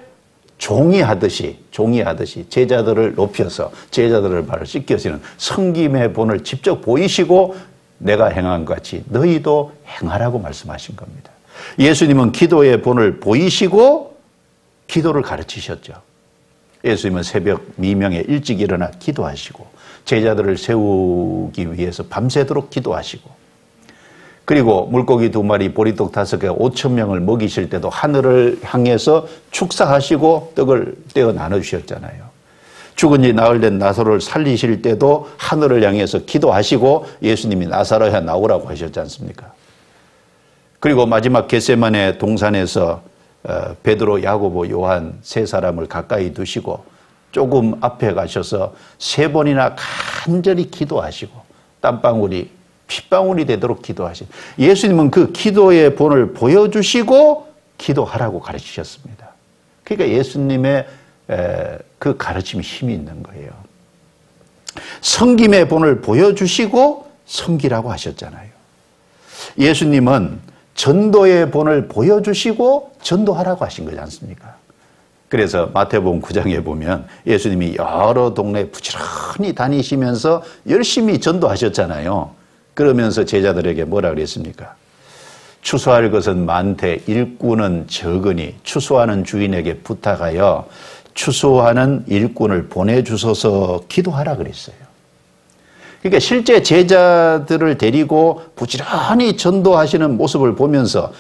Speaker 1: 종이 하듯이 제자들을 높여서 제자들을 발을 씻겨주는 섬김의 본을 직접 보이시고 내가 행한 것 같이 너희도 행하라고 말씀하신 겁니다. 예수님은 기도의 본을 보이시고 기도를 가르치셨죠. 예수님은 새벽 미명에 일찍 일어나 기도하시고 제자들을 세우기 위해서 밤새도록 기도하시고 그리고 물고기 2마리 보리떡 5개 5,000명을 먹이실 때도 하늘을 향해서 축사하시고 떡을 떼어 나눠주셨잖아요. 죽은 지 나흘 된 나사로를 살리실 때도 하늘을 향해서 기도하시고 예수님이 나사로야 나오라고 하셨지 않습니까? 그리고 마지막 겟세마네 동산에서 베드로, 야고보, 요한 세 사람을 가까이 두시고 조금 앞에 가셔서 3번이나 간절히 기도하시고 땀방울이 핏방울이 되도록 기도하신 예수님은 그 기도의 본을 보여주시고 기도하라고 가르치셨습니다. 그러니까 예수님의 그 가르침이 힘이 있는 거예요. 섬김의 본을 보여주시고 섬기라고 하셨잖아요. 예수님은 전도의 본을 보여주시고 전도하라고 하신 거지 않습니까? 그래서 마태복음 9장에 보면 예수님이 여러 동네 부지런히 다니시면서 열심히 전도하셨잖아요. 그러면서 제자들에게 뭐라 그랬습니까? 추수할 것은 많되 일꾼은 적으니 추수하는 주인에게 부탁하여 추수하는 일꾼을 보내주소서 기도하라 그랬어요. 그러니까 실제 제자들을 데리고 부지런히 전도하시는 모습을 보면서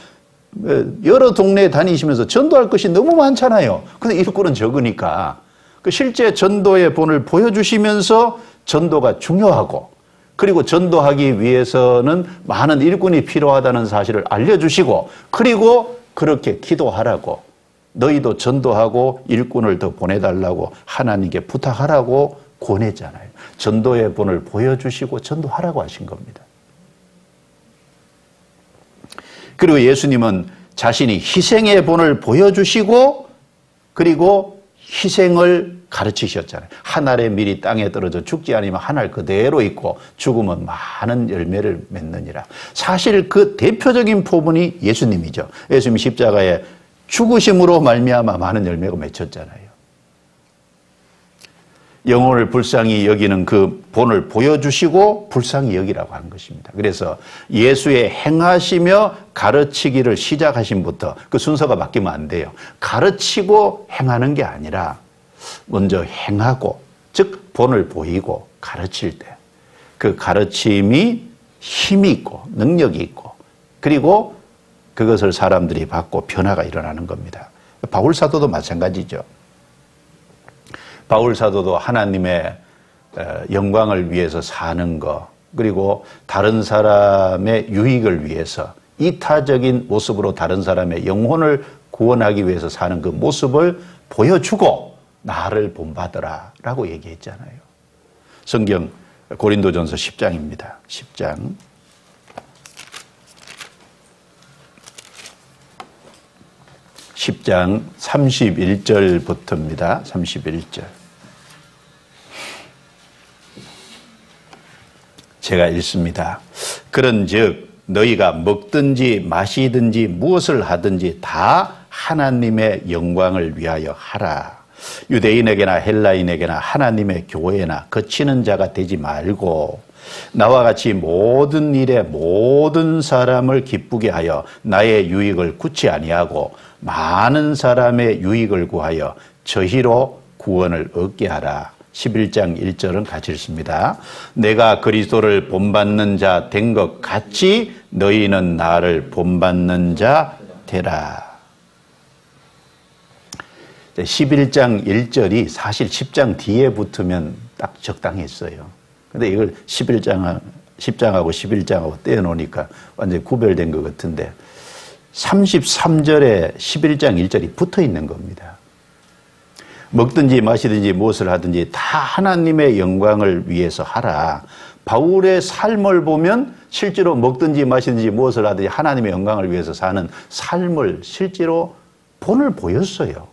Speaker 1: 여러 동네에 다니시면서 전도할 것이 너무 많잖아요. 근데 일꾼은 적으니까 그 실제 전도의 본을 보여주시면서 전도가 중요하고 그리고 전도하기 위해서는 많은 일꾼이 필요하다는 사실을 알려주시고 그리고 그렇게 기도하라고 너희도 전도하고 일꾼을 더 보내달라고 하나님께 부탁하라고 권했잖아요. 전도의 본을 보여주시고 전도하라고 하신 겁니다. 그리고 예수님은 자신이 희생의 본을 보여주시고 그리고 희생을 가르치셨잖아요. 한 알의 밀이 땅에 떨어져 죽지 않으면 한 알 그대로 있고 죽으면 많은 열매를 맺느니라. 사실 그 대표적인 포문이 예수님이죠. 예수님이 십자가에 죽으심으로 말미암아 많은 열매가 맺혔잖아요. 영혼을 불쌍히 여기는 그 본을 보여주시고 불쌍히 여기라고 하는 것입니다. 그래서 예수의 행하시며 가르치기를 시작하심부터 그 순서가 바뀌면 안 돼요. 가르치고 행하는 게 아니라 먼저 행하고 즉 본을 보이고 가르칠 때 그 가르침이 힘이 있고 능력이 있고 그리고 그것을 사람들이 받고 변화가 일어나는 겁니다. 바울 사도도 마찬가지죠. 바울 사도도 하나님의 영광을 위해서 사는 것 그리고 다른 사람의 유익을 위해서 이타적인 모습으로 다른 사람의 영혼을 구원하기 위해서 사는 그 모습을 보여주고 나를 본받으라 라고 얘기했잖아요. 성경 고린도전서 10장입니다. 10장. 10장 31절부터입니다. 31절. 제가 읽습니다. 그런즉 너희가 먹든지 마시든지 무엇을 하든지 다 하나님의 영광을 위하여 하라. 유대인에게나 헬라인에게나 하나님의 교회나 거치는 자가 되지 말고 나와 같이 모든 일에 모든 사람을 기쁘게 하여 나의 유익을 구치 아니하고 많은 사람의 유익을 구하여 저희로 구원을 얻게 하라. 11장 1절은 같이 읽습니다. 내가 그리스도를 본받는 자 된 것 같이 너희는 나를 본받는 자 되라. 11장 1절이 사실 10장 뒤에 붙으면 딱 적당했어요. 근데 이걸 10장하고 11장하고 떼어놓으니까 완전히 구별된 것 같은데 33절에 11장 1절이 붙어 있는 겁니다. 먹든지 마시든지 무엇을 하든지 다 하나님의 영광을 위해서 하라. 바울의 삶을 보면 실제로 먹든지 마시든지 무엇을 하든지 하나님의 영광을 위해서 사는 삶을 실제로 본을 보였어요.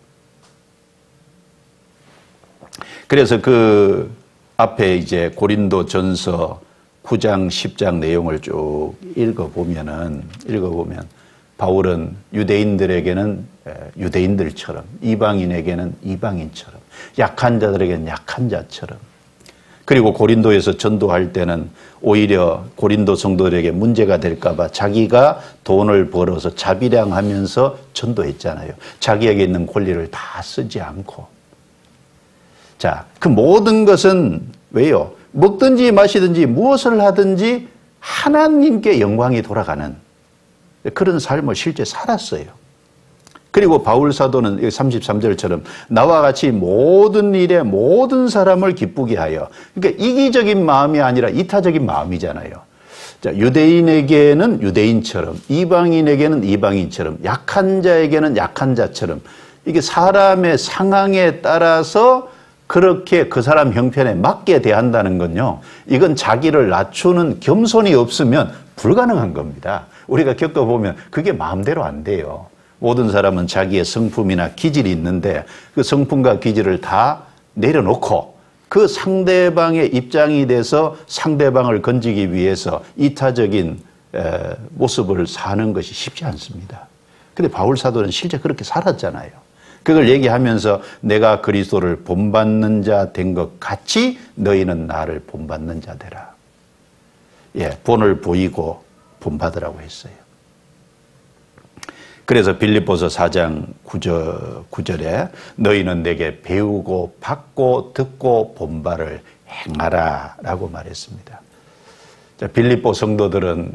Speaker 1: 그래서 그 앞에 이제 고린도전서 9장 10장 내용을 쭉 읽어보면 바울은 유대인들에게는 유대인들처럼 이방인에게는 이방인처럼 약한 자들에게는 약한 자처럼 그리고 고린도에서 전도할 때는 오히려 고린도 성도들에게 문제가 될까 봐 자기가 돈을 벌어서 자비량하면서 전도했잖아요. 자기에게 있는 권리를 다 쓰지 않고. 자, 그 모든 것은 왜요? 먹든지 마시든지 무엇을 하든지 하나님께 영광이 돌아가는 그런 삶을 실제 살았어요. 그리고 바울 사도는 33절처럼 나와 같이 모든 일에 모든 사람을 기쁘게 하여, 그러니까 이기적인 마음이 아니라 이타적인 마음이잖아요. 자, 유대인에게는 유대인처럼, 이방인에게는 이방인처럼, 약한 자에게는 약한 자처럼, 이게 사람의 상황에 따라서 그렇게 그 사람 형편에 맞게 대한다는 건요, 이건 자기를 낮추는 겸손이 없으면 불가능한 겁니다. 우리가 겪어보면 그게 마음대로 안 돼요. 모든 사람은 자기의 성품이나 기질이 있는데 그 성품과 기질을 다 내려놓고 그 상대방의 입장이 돼서 상대방을 건지기 위해서 이타적인 모습을 사는 것이 쉽지 않습니다. 근데 바울 사도는 실제 그렇게 살았잖아요. 그걸 얘기하면서 내가 그리스도를 본받는 자 된 것 같이 너희는 나를 본받는 자 되라. 예, 본을 보이고 본받으라고 했어요. 그래서 빌립보서 4장 9절에 너희는 내게 배우고 받고 듣고 본바를 행하라 라고 말했습니다. 자, 빌립보 성도들은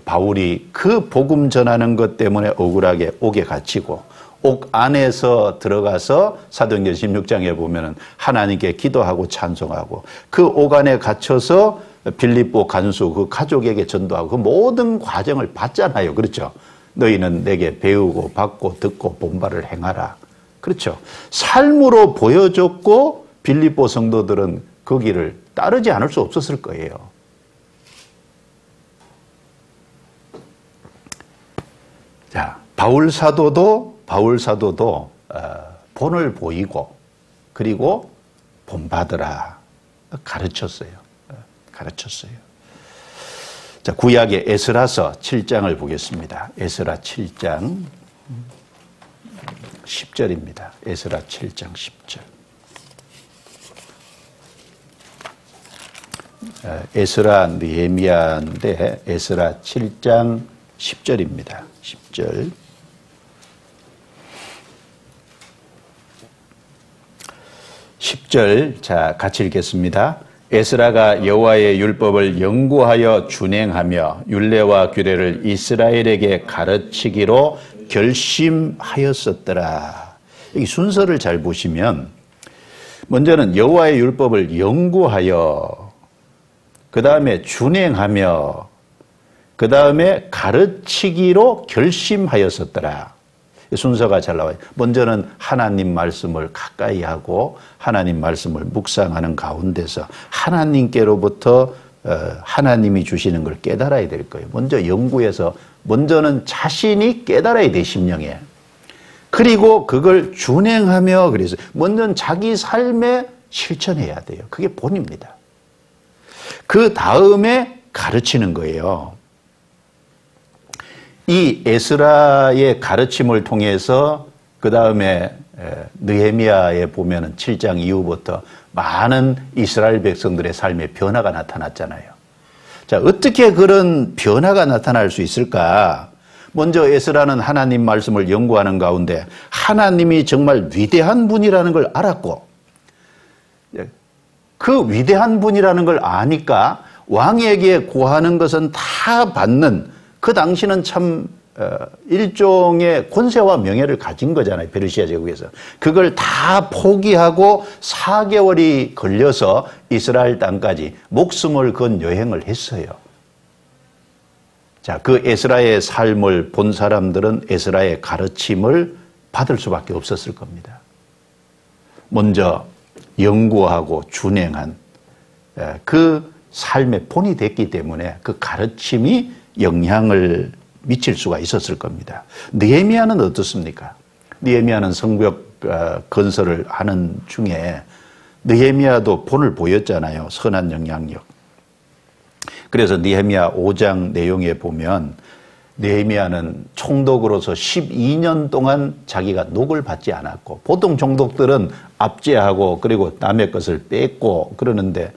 Speaker 1: 바울이 그 복음 전하는 것 때문에 억울하게 옥에 갇히고 옥 안에서 들어가서 사도행전 16장에 보면 하나님께 기도하고 찬송하고 그 옥 안에 갇혀서 빌립보 간수 그 가족에게 전도하고 그 모든 과정을 봤잖아요. 그렇죠? 너희는 내게 배우고 받고 듣고 본바를 행하라. 그렇죠? 삶으로 보여줬고 빌립보 성도들은 그 길을 따르지 않을 수 없었을 거예요. 자, 바울 사도도 본을 보이고 그리고 본받으라 가르쳤어요. 자, 구약의 에스라서 7장을 보겠습니다. 에스라 7장 10절입니다. 에스라 7장 10절. 에스라 느헤미야인데 에스라 7장 10절입니다. 10절. 10절, 자, 같이 읽겠습니다. 에스라가 여호와의 율법을 연구하여 준행하며 율례와 규례를 이스라엘에게 가르치기로 결심하였었더라. 이 순서를 잘 보시면 먼저는 여호와의 율법을 연구하여, 그 다음에 준행하며, 그 다음에 가르치기로 결심하였었더라. 순서가 잘 나와요. 먼저는 하나님 말씀을 가까이 하고 하나님 말씀을 묵상하는 가운데서 하나님께로부터 하나님이 주시는 걸 깨달아야 될 거예요. 먼저 연구해서 먼저는 자신이 깨달아야 돼, 심령에. 그리고 그걸 준행하며 그래서 먼저는 자기 삶에 실천해야 돼요. 그게 본입니다. 그 다음에 가르치는 거예요. 이 에스라의 가르침을 통해서 그 다음에 느헤미야에 보면은 7장 이후부터 많은 이스라엘 백성들의 삶에 변화가 나타났잖아요. 자, 어떻게 그런 변화가 나타날 수 있을까? 먼저 에스라는 하나님 말씀을 연구하는 가운데 하나님이 정말 위대한 분이라는 걸 알았고, 그 위대한 분이라는 걸 아니까 왕에게 구하는 것은 다 받는, 그 당시는 참 일종의 권세와 명예를 가진 거잖아요. 페르시아 제국에서. 그걸 다 포기하고 4개월이 걸려서 이스라엘 땅까지 목숨을 건 여행을 했어요. 자, 그 에스라의 삶을 본 사람들은 에스라의 가르침을 받을 수밖에 없었을 겁니다. 먼저 연구하고 준행한 그 삶의 본이 됐기 때문에 그 가르침이 영향을 미칠 수가 있었을 겁니다. 느헤미야는 어떻습니까? 느헤미야는 성벽 건설을 하는 중에 느헤미야도 본을 보였잖아요. 선한 영향력. 그래서 느헤미야 5장 내용에 보면 느헤미야는 총독으로서 12년 동안 자기가 녹을 받지 않았고, 보통 총독들은 압제하고 그리고 남의 것을 뺏고 그러는데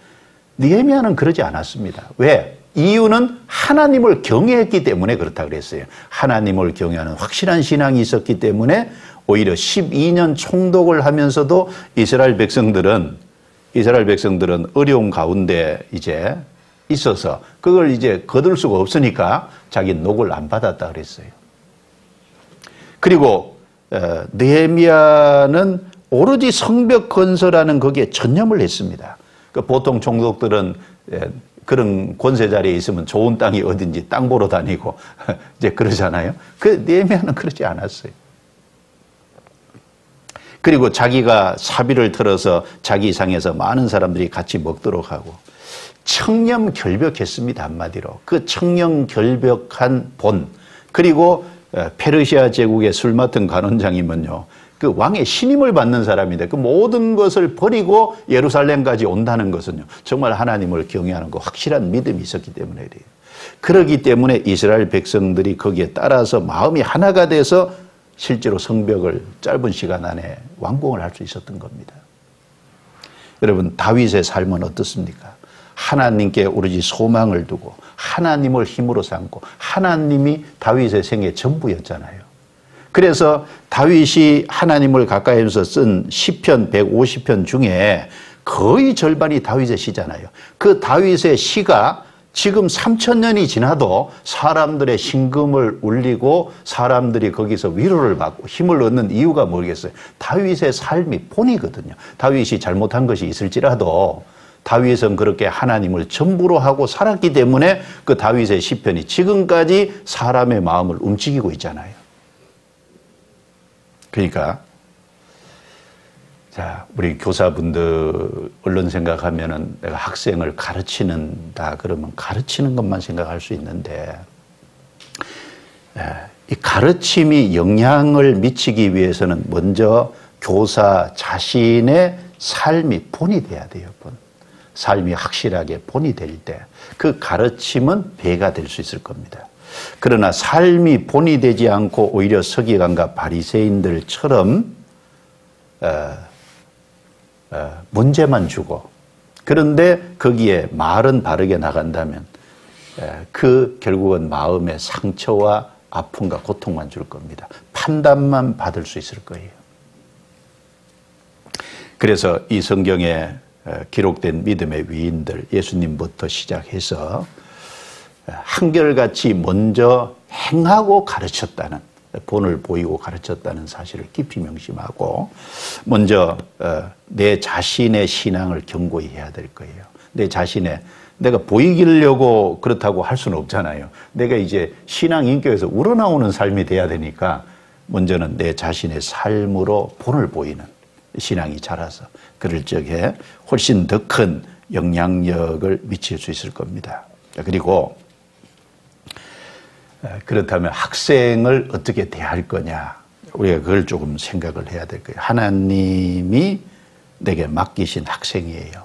Speaker 1: 느헤미야는 그러지 않았습니다. 왜? 이유는 하나님을 경외했기 때문에 그렇다 그랬어요. 하나님을 경외하는 확실한 신앙이 있었기 때문에 오히려 12년 총독을 하면서도 이스라엘 백성들은 어려운 가운데 이제 있어서 그걸 이제 거둘 수가 없으니까 자기 녹을 안 받았다 그랬어요. 그리고 느헤미야는 오로지 성벽 건설하는 거기에 전념을 했습니다. 보통 총독들은 그런 권세 자리에 있으면 좋은 땅이 어딘지 땅 보러 다니고 이제 그러잖아요. 그 느헤미야는 그러지 않았어요. 그리고 자기가 사비를 털어서 자기 상에서 많은 사람들이 같이 먹도록 하고 청렴결벽했습니다. 한마디로. 그 청렴결벽한 본, 그리고 페르시아 제국의 술 맡은 관원장이면요, 그 왕의 신임을 받는 사람인데 그 모든 것을 버리고 예루살렘까지 온다는 것은요, 정말 하나님을 경외하는 그 확실한 믿음이 있었기 때문에 그래요. 그러기 때문에 이스라엘 백성들이 거기에 따라서 마음이 하나가 돼서 실제로 성벽을 짧은 시간 안에 완공을 할 수 있었던 겁니다. 여러분, 다윗의 삶은 어떻습니까? 하나님께 오로지 소망을 두고 하나님을 힘으로 삼고 하나님이 다윗의 생애 전부였잖아요. 그래서 다윗이 하나님을 가까이 하면서 쓴 시편 150편 중에 거의 절반이 다윗의 시잖아요. 그 다윗의 시가 지금 3000년이 지나도 사람들의 심금을 울리고 사람들이 거기서 위로를 받고 힘을 얻는 이유가 뭐겠어요? 다윗의 삶이 본이거든요. 다윗이 잘못한 것이 있을지라도 다윗은 그렇게 하나님을 전부로 하고 살았기 때문에 그 다윗의 시편이 지금까지 사람의 마음을 움직이고 있잖아요. 그러니까 자, 우리 교사분들 얼른 생각하면은 내가 학생을 가르치는다 그러면 가르치는 것만 생각할 수 있는데 이 가르침이 영향을 미치기 위해서는 먼저 교사 자신의 삶이 본이 돼야 돼요. 본. 삶이 확실하게 본이 될 때 그 가르침은 배가 될 수 있을 겁니다. 그러나 삶이 본이 되지 않고 오히려 서기관과 바리새인들처럼 문제만 주고 그런데 거기에 말은 바르게 나간다면 그 결국은 마음의 상처와 아픔과 고통만 줄 겁니다. 판단만 받을 수 있을 거예요. 그래서 이 성경에 기록된 믿음의 위인들, 예수님부터 시작해서 한결같이 먼저 행하고 가르쳤다는, 본을 보이고 가르쳤다는 사실을 깊이 명심하고 먼저 내 자신의 신앙을 견고히 해야 될 거예요. 내 자신의, 내가 보이려고 그렇다고 할 수는 없잖아요. 내가 이제 신앙 인격에서 우러나오는 삶이 돼야 되니까 먼저는 내 자신의 삶으로 본을 보이는 신앙이 자라서 그럴 적에 훨씬 더 큰 영향력을 미칠 수 있을 겁니다. 그리고 그렇다면 학생을 어떻게 대할 거냐, 우리가 그걸 조금 생각을 해야 될 거예요. 하나님이 내게 맡기신 학생이에요.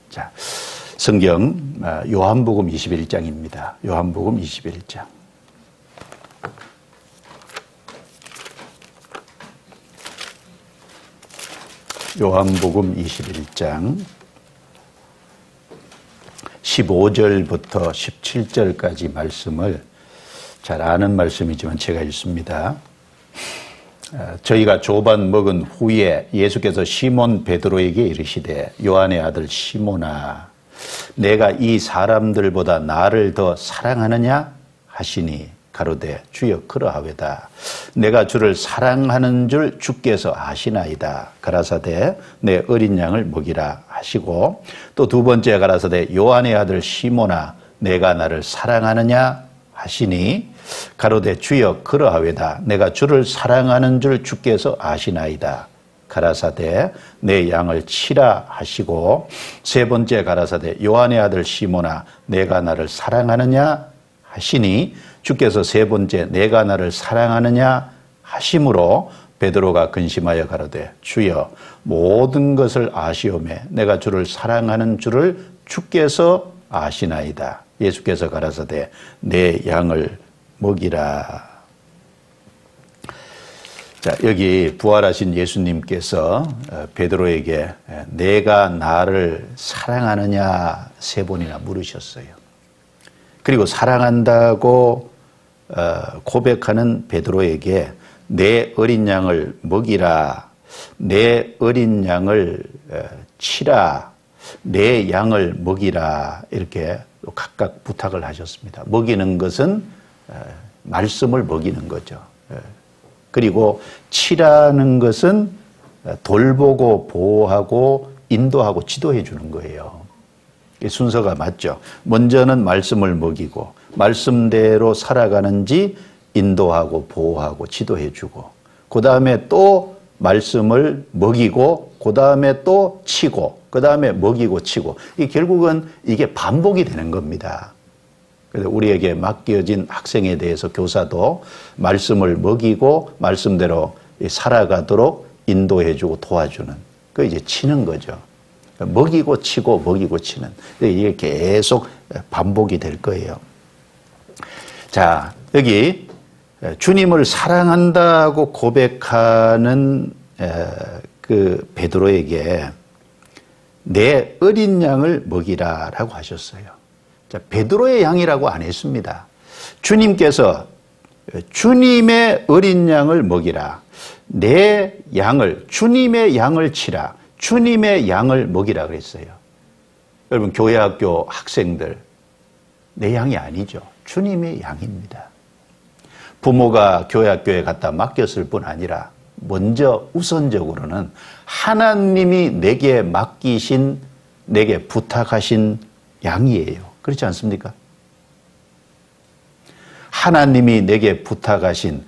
Speaker 1: 자, 성경 요한복음 21장입니다. 요한복음 21장. 요한복음 21장 15절부터 17절까지 말씀을 잘 아는 말씀이지만 제가 읽습니다. 저희가 조반 먹은 후에 예수께서 시몬 베드로에게 이르시되 요한의 아들 시몬아 내가 이 사람들보다 나를 더 사랑하느냐 하시니 가로되 주여 그러하외다. 내가 주를 사랑하는 줄 주께서 아시나이다. 가라사대 내 어린 양을 먹이라 하시고 또 두 번째 가라사대 요한의 아들 시몬아 내가 나를 사랑하느냐 하시니 가로되 주여 그러하외다. 내가 주를 사랑하는 줄 주께서 아시나이다. 가라사대 내 양을 치라 하시고 세 번째 가라사대 요한의 아들 시몬아 내가 나를 사랑하느냐 하시니 주께서 세 번째 내가 나를 사랑하느냐 하심으로 베드로가 근심하여 가로되 주여 모든 것을 아시오매 내가 주를 사랑하는 줄을 주께서 아시나이다. 예수께서 가라사대 내 양을 먹이라. 자, 여기 부활하신 예수님께서 베드로에게 내가 나를 사랑하느냐 세 번이나 물으셨어요. 그리고 사랑한다고 고백하는 베드로에게 내 어린 양을 먹이라, 내 어린 양을 치라, 내 양을 먹이라 이렇게 각각 부탁을 하셨습니다. 먹이는 것은 말씀을 먹이는 거죠. 그리고 치라는 것은 돌보고 보호하고 인도하고 지도해 주는 거예요. 순서가 맞죠. 먼저는 말씀을 먹이고 말씀대로 살아가는지 인도하고 보호하고 지도해 주고 그 다음에 또 말씀을 먹이고 그 다음에 또 치고 그 다음에 먹이고 치고 결국은 이게 반복이 되는 겁니다. 그래서 우리에게 맡겨진 학생에 대해서 교사도 말씀을 먹이고 말씀대로 살아가도록 인도해 주고 도와주는 그 이제 치는 거죠. 먹이고 치고 먹이고 치는 이게 계속 반복이 될 거예요. 자, 여기 주님을 사랑한다고 고백하는 그 베드로에게 내 어린 양을 먹이라라고 하셨어요. 자, 베드로의 양이라고 안 했습니다. 주님께서 주님의 어린 양을 먹이라. 내 양을 주님의 양을 치라. 주님의 양을 먹이라 그랬어요. 여러분 교회학교 학생들 내 양이 아니죠. 주님의 양입니다. 부모가 교회학교에 갖다 맡겼을 뿐 아니라 먼저 우선적으로는 하나님이 내게 맡기신 내게 부탁하신 양이에요. 그렇지 않습니까? 하나님이 내게 부탁하신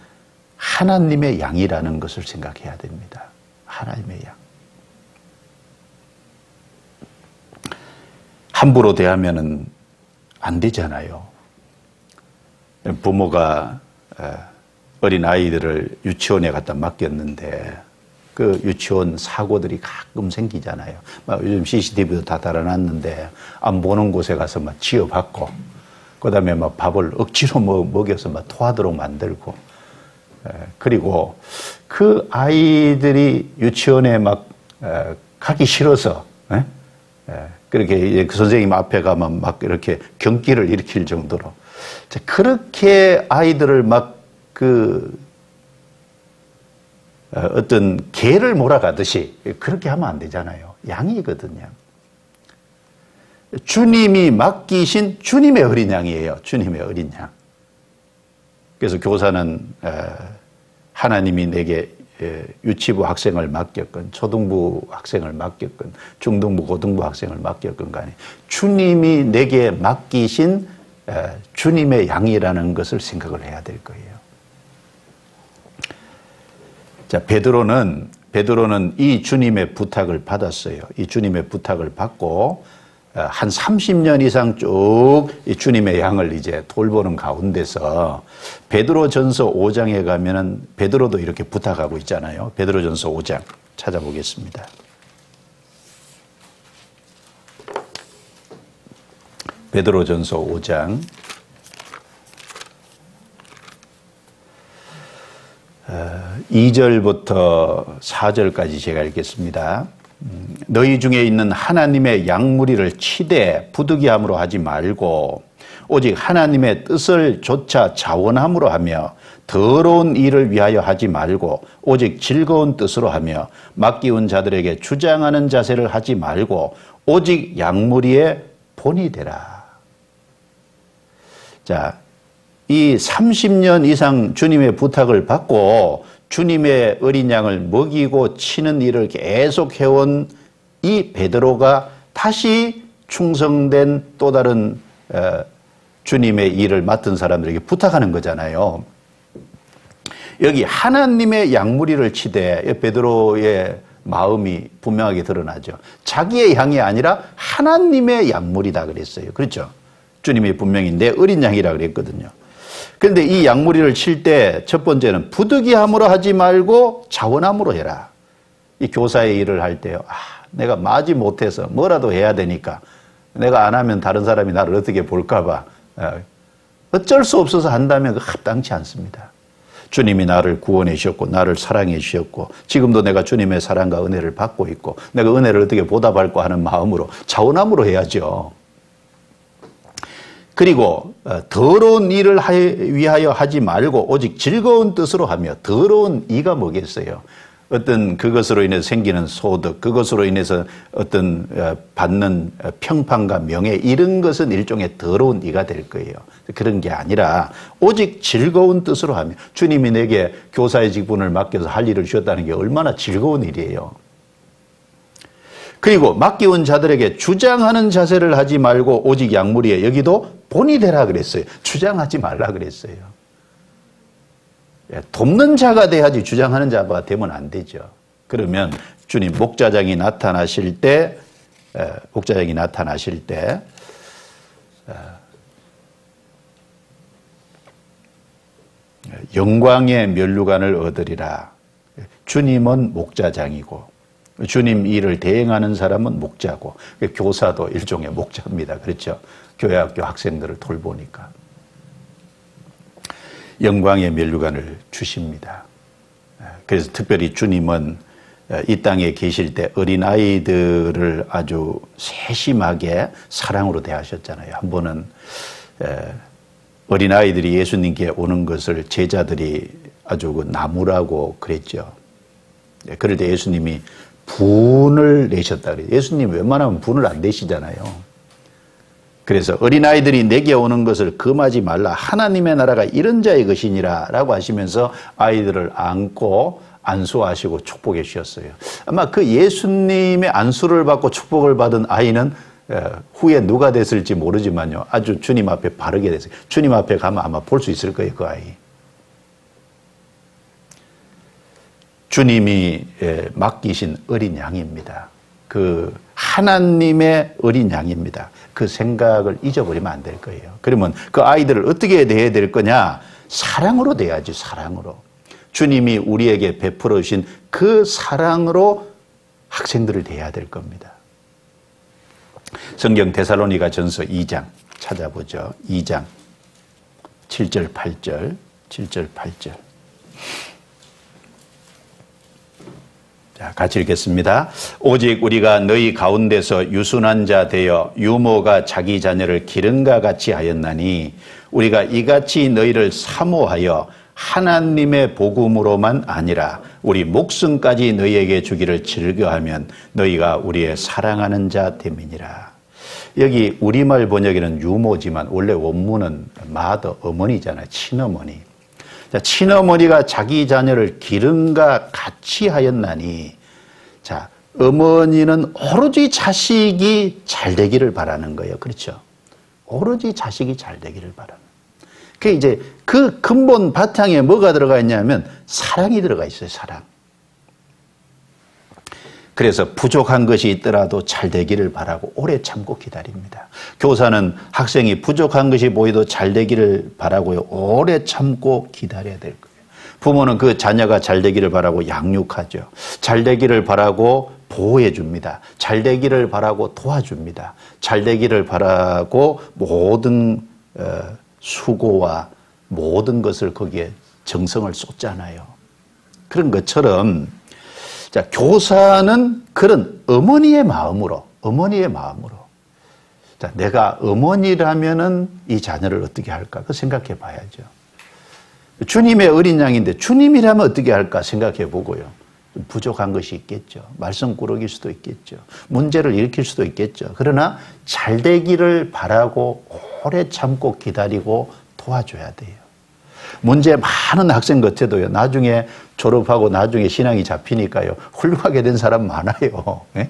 Speaker 1: 하나님의 양이라는 것을 생각해야 됩니다. 하나님의 양. 함부로 대하면은 안 되잖아요. 부모가 어린 아이들을 유치원에 갖다 맡겼는데 그 유치원 사고들이 가끔 생기잖아요. 막 요즘 CCTV도 다 달아놨는데 안 보는 곳에 가서 막 지어받고 그다음에 막 밥을 억지로 먹여서 막 토하도록 만들고 그리고 그 아이들이 유치원에 막 가기 싫어서 그렇게 이제 그 선생님 앞에 가면 막 이렇게 경기를 일으킬 정도로 그렇게 아이들을 막 어떤 개를 몰아가듯이 그렇게 하면 안 되잖아요. 양이거든요. 주님이 맡기신 주님의 어린 양이에요. 주님의 어린 양. 그래서 교사는 하나님이 내게 유치부 학생을 맡겼건 초등부 학생을 맡겼건 중등부 고등부 학생을 맡겼건 간에 주님이 내게 맡기신 주님의 양이라는 것을 생각을 해야 될 거예요. 자, 베드로는 이 주님의 부탁을 받았어요. 이 주님의 부탁을 받고 한 30년 이상 쭉 이 주님의 양을 이제 돌보는 가운데서 베드로전서 5장에 가면은 베드로도 이렇게 부탁하고 있잖아요. 베드로전서 5장 찾아보겠습니다. 베드로전서 5장 2절부터 4절까지 제가 읽겠습니다. 너희 중에 있는 하나님의 양무리를 치되 부득이함으로 하지 말고 오직 하나님의 뜻을 조차 자원함으로 하며 더러운 일을 위하여 하지 말고 오직 즐거운 뜻으로 하며 맡기운 자들에게 주장하는 자세를 하지 말고 오직 양무리의 본이 되라. 자, 이 30년 이상 주님의 부탁을 받고 주님의 어린 양을 먹이고 치는 일을 계속 해온 이 베드로가 다시 충성된 또 다른 주님의 일을 맡은 사람들에게 부탁하는 거잖아요. 여기 하나님의 양무리를 치되 베드로의 마음이 분명하게 드러나죠. 자기의 양이 아니라 하나님의 양무리다 그랬어요. 그렇죠? 주님이 분명히 내 어린 양이라 그랬거든요. 그런데 이 양무리를 칠 때 첫 번째는 부득이함으로 하지 말고 자원함으로 해라. 이 교사의 일을 할 때요. 내가 마지 못해서 뭐라도 해야 되니까 내가 안 하면 다른 사람이 나를 어떻게 볼까 봐 어쩔 수 없어서 한다면 합당치 않습니다. 주님이 나를 구원해 주셨고 나를 사랑해 주셨고 지금도 내가 주님의 사랑과 은혜를 받고 있고 내가 은혜를 어떻게 보답할까 하는 마음으로 자원함으로 해야죠. 그리고 더러운 일을 위하여 하지 말고 오직 즐거운 뜻으로 하며 더러운 이가 뭐겠어요? 어떤 그것으로 인해서 생기는 소득, 그것으로 인해서 어떤 받는 평판과 명예 이런 것은 일종의 더러운 이가 될 거예요. 그런 게 아니라 오직 즐거운 뜻으로 하며 주님이 내게 교사의 직분을 맡겨서 할 일을 주셨다는 게 얼마나 즐거운 일이에요. 그리고 맡기운 자들에게 주장하는 자세를 하지 말고 오직 양무리에 여기도 본이 되라 그랬어요. 주장하지 말라 그랬어요. 돕는 자가 돼야지 주장하는 자가 되면 안 되죠. 그러면 주님 목자장이 나타나실 때 영광의 면류관을 얻으리라. 주님은 목자장이고 주님 일을 대행하는 사람은 목자고 교사도 일종의 목자입니다. 그렇죠? 교회학교 학생들을 돌보니까. 영광의 면류관을 주십니다. 그래서 특별히 주님은 이 땅에 계실 때 어린아이들을 아주 세심하게 사랑으로 대하셨잖아요. 한 번은 어린아이들이 예수님께 오는 것을 제자들이 아주 그 나무라고 그랬죠. 그럴 때 예수님이 분을 내셨다 그래요. 예수님 웬만하면 분을 안 내시잖아요. 그래서 어린아이들이 내게 오는 것을 금하지 말라. 하나님의 나라가 이런 자의 것이니라 라고 하시면서 아이들을 안고 안수하시고 축복해 주셨어요. 아마 그 예수님의 안수를 받고 축복을 받은 아이는 후에 누가 됐을지 모르지만요. 아주 주님 앞에 바르게 됐어요. 주님 앞에 가면 아마 볼 수 있을 거예요. 그 아이. 주님이 맡기신 어린 양입니다. 그 하나님의 어린 양입니다. 그 생각을 잊어버리면 안 될 거예요. 그러면 그 아이들을 어떻게 대해야 될 거냐? 사랑으로 대해야지, 사랑으로. 주님이 우리에게 베풀어 주신 그 사랑으로 학생들을 대해야 될 겁니다. 성경 데살로니가 전서 2장 찾아보죠. 2장 7절 8절 7절 8절 자, 같이 읽겠습니다. 오직 우리가 너희 가운데서 유순한 자 되어 유모가 자기 자녀를 기름과 같이 하였나니 우리가 이같이 너희를 사모하여 하나님의 복음으로만 아니라 우리 목숨까지 너희에게 주기를 즐겨하면 너희가 우리의 사랑하는 자 됨이니라. 여기 우리말 번역에는 유모지만 원래 원문은 마더, 어머니잖아요. 친어머니. 자, 친어머니가 자기 자녀를 기름과 같이 하였나니, 자, 어머니는 오로지 자식이 잘 되기를 바라는 거예요. 그렇죠? 오로지 자식이 잘 되기를 바라는. 그 이제 그 근본 바탕에 뭐가 들어가 있냐면 사랑이 들어가 있어요. 사랑. 그래서 부족한 것이 있더라도 잘 되기를 바라고 오래 참고 기다립니다. 교사는 학생이 부족한 것이 보이도 잘 되기를 바라고요. 오래 참고 기다려야 될 거예요. 부모는 그 자녀가 잘 되기를 바라고 양육하죠. 잘 되기를 바라고 보호해 줍니다. 잘 되기를 바라고 도와줍니다. 잘 되기를 바라고 모든 수고와 모든 것을 거기에 정성을 쏟잖아요. 그런 것처럼 자, 교사는 그런 어머니의 마음으로 자, 내가 어머니라면은 이 자녀를 어떻게 할까? 그 생각해 봐야죠. 주님의 어린 양인데 주님이라면 어떻게 할까 생각해 보고요. 좀 부족한 것이 있겠죠. 말썽꾸러기일 수도 있겠죠. 문제를 일으킬 수도 있겠죠. 그러나 잘 되기를 바라고 오래 참고 기다리고 도와줘야 돼요. 문제 많은 학생 같아도요. 나중에 졸업하고 나중에 신앙이 잡히니까요. 훌륭하게 된 사람 많아요. 네?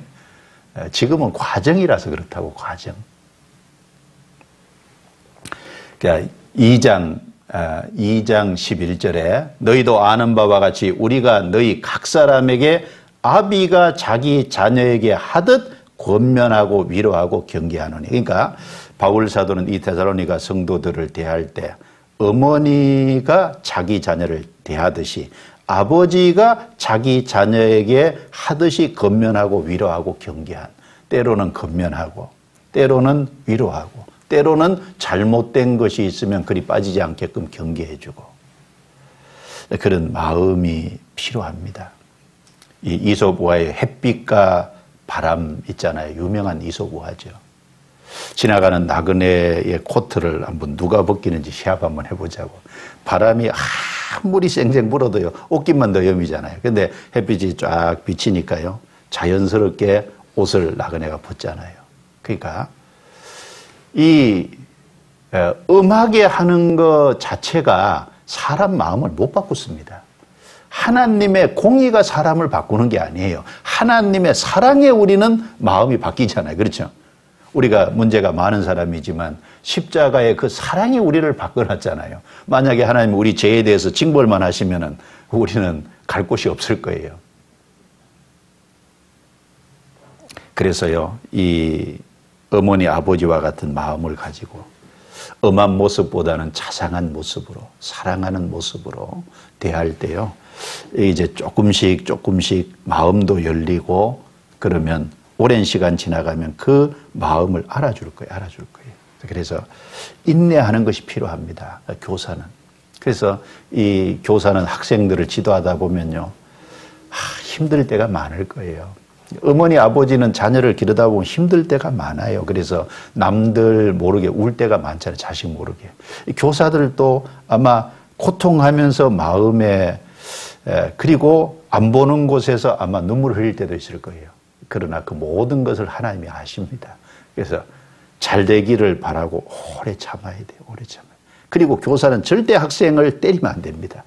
Speaker 1: 지금은 과정이라서 그렇다고 과정. 그러니까 2장 11절에 너희도 아는 바와 같이 우리가 너희 각 사람에게 아비가 자기 자녀에게 하듯 권면하고 위로하고 경계하노니. 그러니까 바울 사도는 이 데살로니가 성도들을 대할 때 어머니가 자기 자녀를 대하듯이 아버지가 자기 자녀에게 하듯이 권면하고 위로하고 경계한, 때로는 권면하고 때로는 위로하고 때로는 잘못된 것이 있으면 그리 빠지지 않게끔 경계해주고 그런 마음이 필요합니다. 이 이솝우화의 햇빛과 바람 있잖아요. 유명한 이솝우화죠. 지나가는 나그네의 코트를 한번 누가 벗기는지 시합 한번 해보자고. 바람이 아무리 쌩쌩 불어도요. 옷깃만 더 여미잖아요. 근데 햇빛이 쫙 비치니까요. 자연스럽게 옷을 나그네가 벗잖아요. 그러니까 이 음하게 하는 것 자체가 사람 마음을 못 바꾸습니다. 하나님의 공의가 사람을 바꾸는 게 아니에요. 하나님의 사랑에 우리는 마음이 바뀌잖아요. 그렇죠? 우리가 문제가 많은 사람이지만 십자가의 그 사랑이 우리를 바꿔놨잖아요. 만약에 하나님 우리 죄에 대해서 징벌만 하시면은 우리는 갈 곳이 없을 거예요. 그래서요, 이 어머니 아버지와 같은 마음을 가지고 엄한 모습보다는 자상한 모습으로, 사랑하는 모습으로 대할 때요, 이제 조금씩 마음도 열리고 그러면 오랜 시간 지나가면 그 마음을 알아줄 거예요. 그래서 인내하는 것이 필요합니다. 교사는. 그래서 이 교사는 학생들을 지도하다 보면요, 힘들 때가 많을 거예요. 어머니 아버지는 자녀를 기르다 보면 힘들 때가 많아요. 그래서 남들 모르게 울 때가 많잖아요. 자식 모르게. 교사들도 아마 고통하면서 마음에 그리고 안 보는 곳에서 아마 눈물 흘릴 때도 있을 거예요. 그러나 그 모든 것을 하나님이 아십니다. 그래서 잘 되기를 바라고 오래 참아야 돼요. 오래 참아요. 그리고 교사는 절대 학생을 때리면 안 됩니다.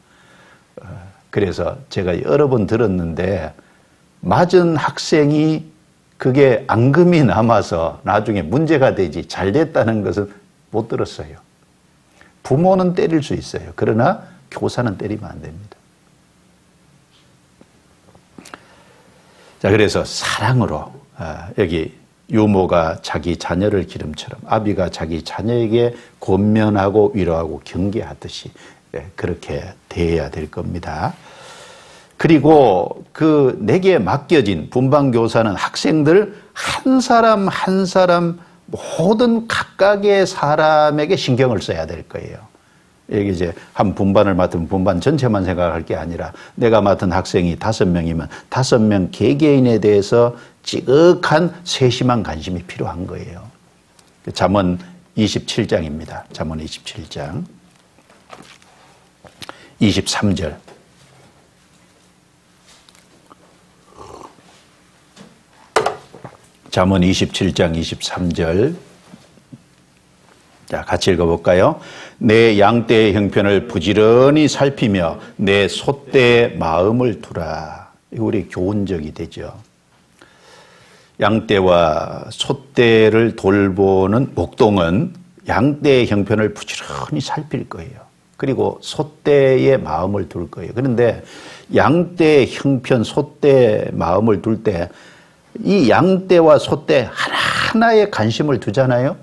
Speaker 1: 그래서 제가 여러 번 들었는데 맞은 학생이 그게 앙금이 남아서 나중에 문제가 되지 잘 됐다는 것은 못 들었어요. 부모는 때릴 수 있어요. 그러나 교사는 때리면 안 됩니다. 자, 그래서 사랑으로 여기 유모가 자기 자녀를 기름처럼 아비가 자기 자녀에게 권면하고 위로하고 경계하듯이 그렇게 대해야 될 겁니다. 그리고 그 내게 맡겨진 분반교사는 학생들 한 사람 한 사람 모든 각각의 사람에게 신경을 써야 될 거예요. 여기 이제 한 분반을 맡은 분반 전체만 생각할 게 아니라 내가 맡은 학생이 5명이면 5명 개개인에 대해서 지극한 세심한 관심이 필요한 거예요. 잠언 27장입니다. 잠언 27장 23절. 잠언 27장 23절. 자, 같이 읽어볼까요? 내 양떼의 형편을 부지런히 살피며 내 소떼의 마음을 두라. 이거 우리 교훈적이 되죠. 양떼와 소떼를 돌보는 목동은 양떼의 형편을 부지런히 살필 거예요. 그리고 소떼의 마음을 둘 거예요. 그런데 양떼 형편, 소떼 마음을 둘 때 이 양떼와 소떼 하나하나에 관심을 두잖아요.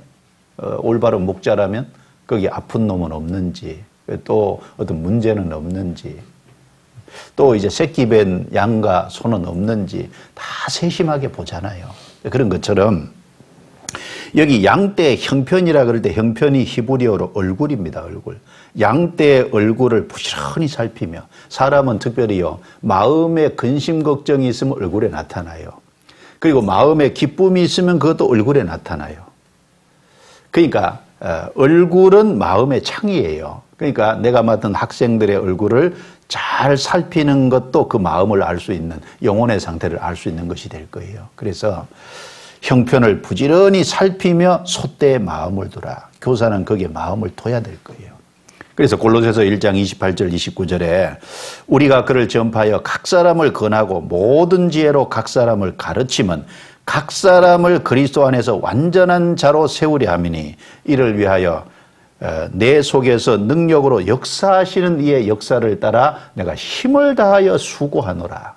Speaker 1: 올바른 목자라면 거기 아픈 놈은 없는지, 또 어떤 문제는 없는지, 또 이제 새끼벤 양과 소는 없는지 다 세심하게 보잖아요. 그런 것처럼 여기 양떼 형편이라 그럴 때 형편이 히브리어로 얼굴입니다. 얼굴. 양떼의 얼굴을 부지런히 살피며, 사람은 특별히요 마음에 근심 걱정이 있으면 얼굴에 나타나요. 그리고 마음에 기쁨이 있으면 그것도 얼굴에 나타나요. 그러니까 얼굴은 마음의 창이에요. 그러니까 내가 맡은 학생들의 얼굴을 잘 살피는 것도 그 마음을 알 수 있는, 영혼의 상태를 알 수 있는 것이 될 거예요. 그래서 형편을 부지런히 살피며 소떼의 마음을 두라. 교사는 거기에 마음을 둬야 될 거예요. 그래서 골로새서 1장 28절 29절에 우리가 그를 전파하여 각 사람을 권하고 모든 지혜로 각 사람을 가르치면 각 사람을 그리스도 안에서 완전한 자로 세우려 함이니 이를 위하여 내 속에서 능력으로 역사하시는 이의 역사를 따라 내가 힘을 다하여 수고하노라.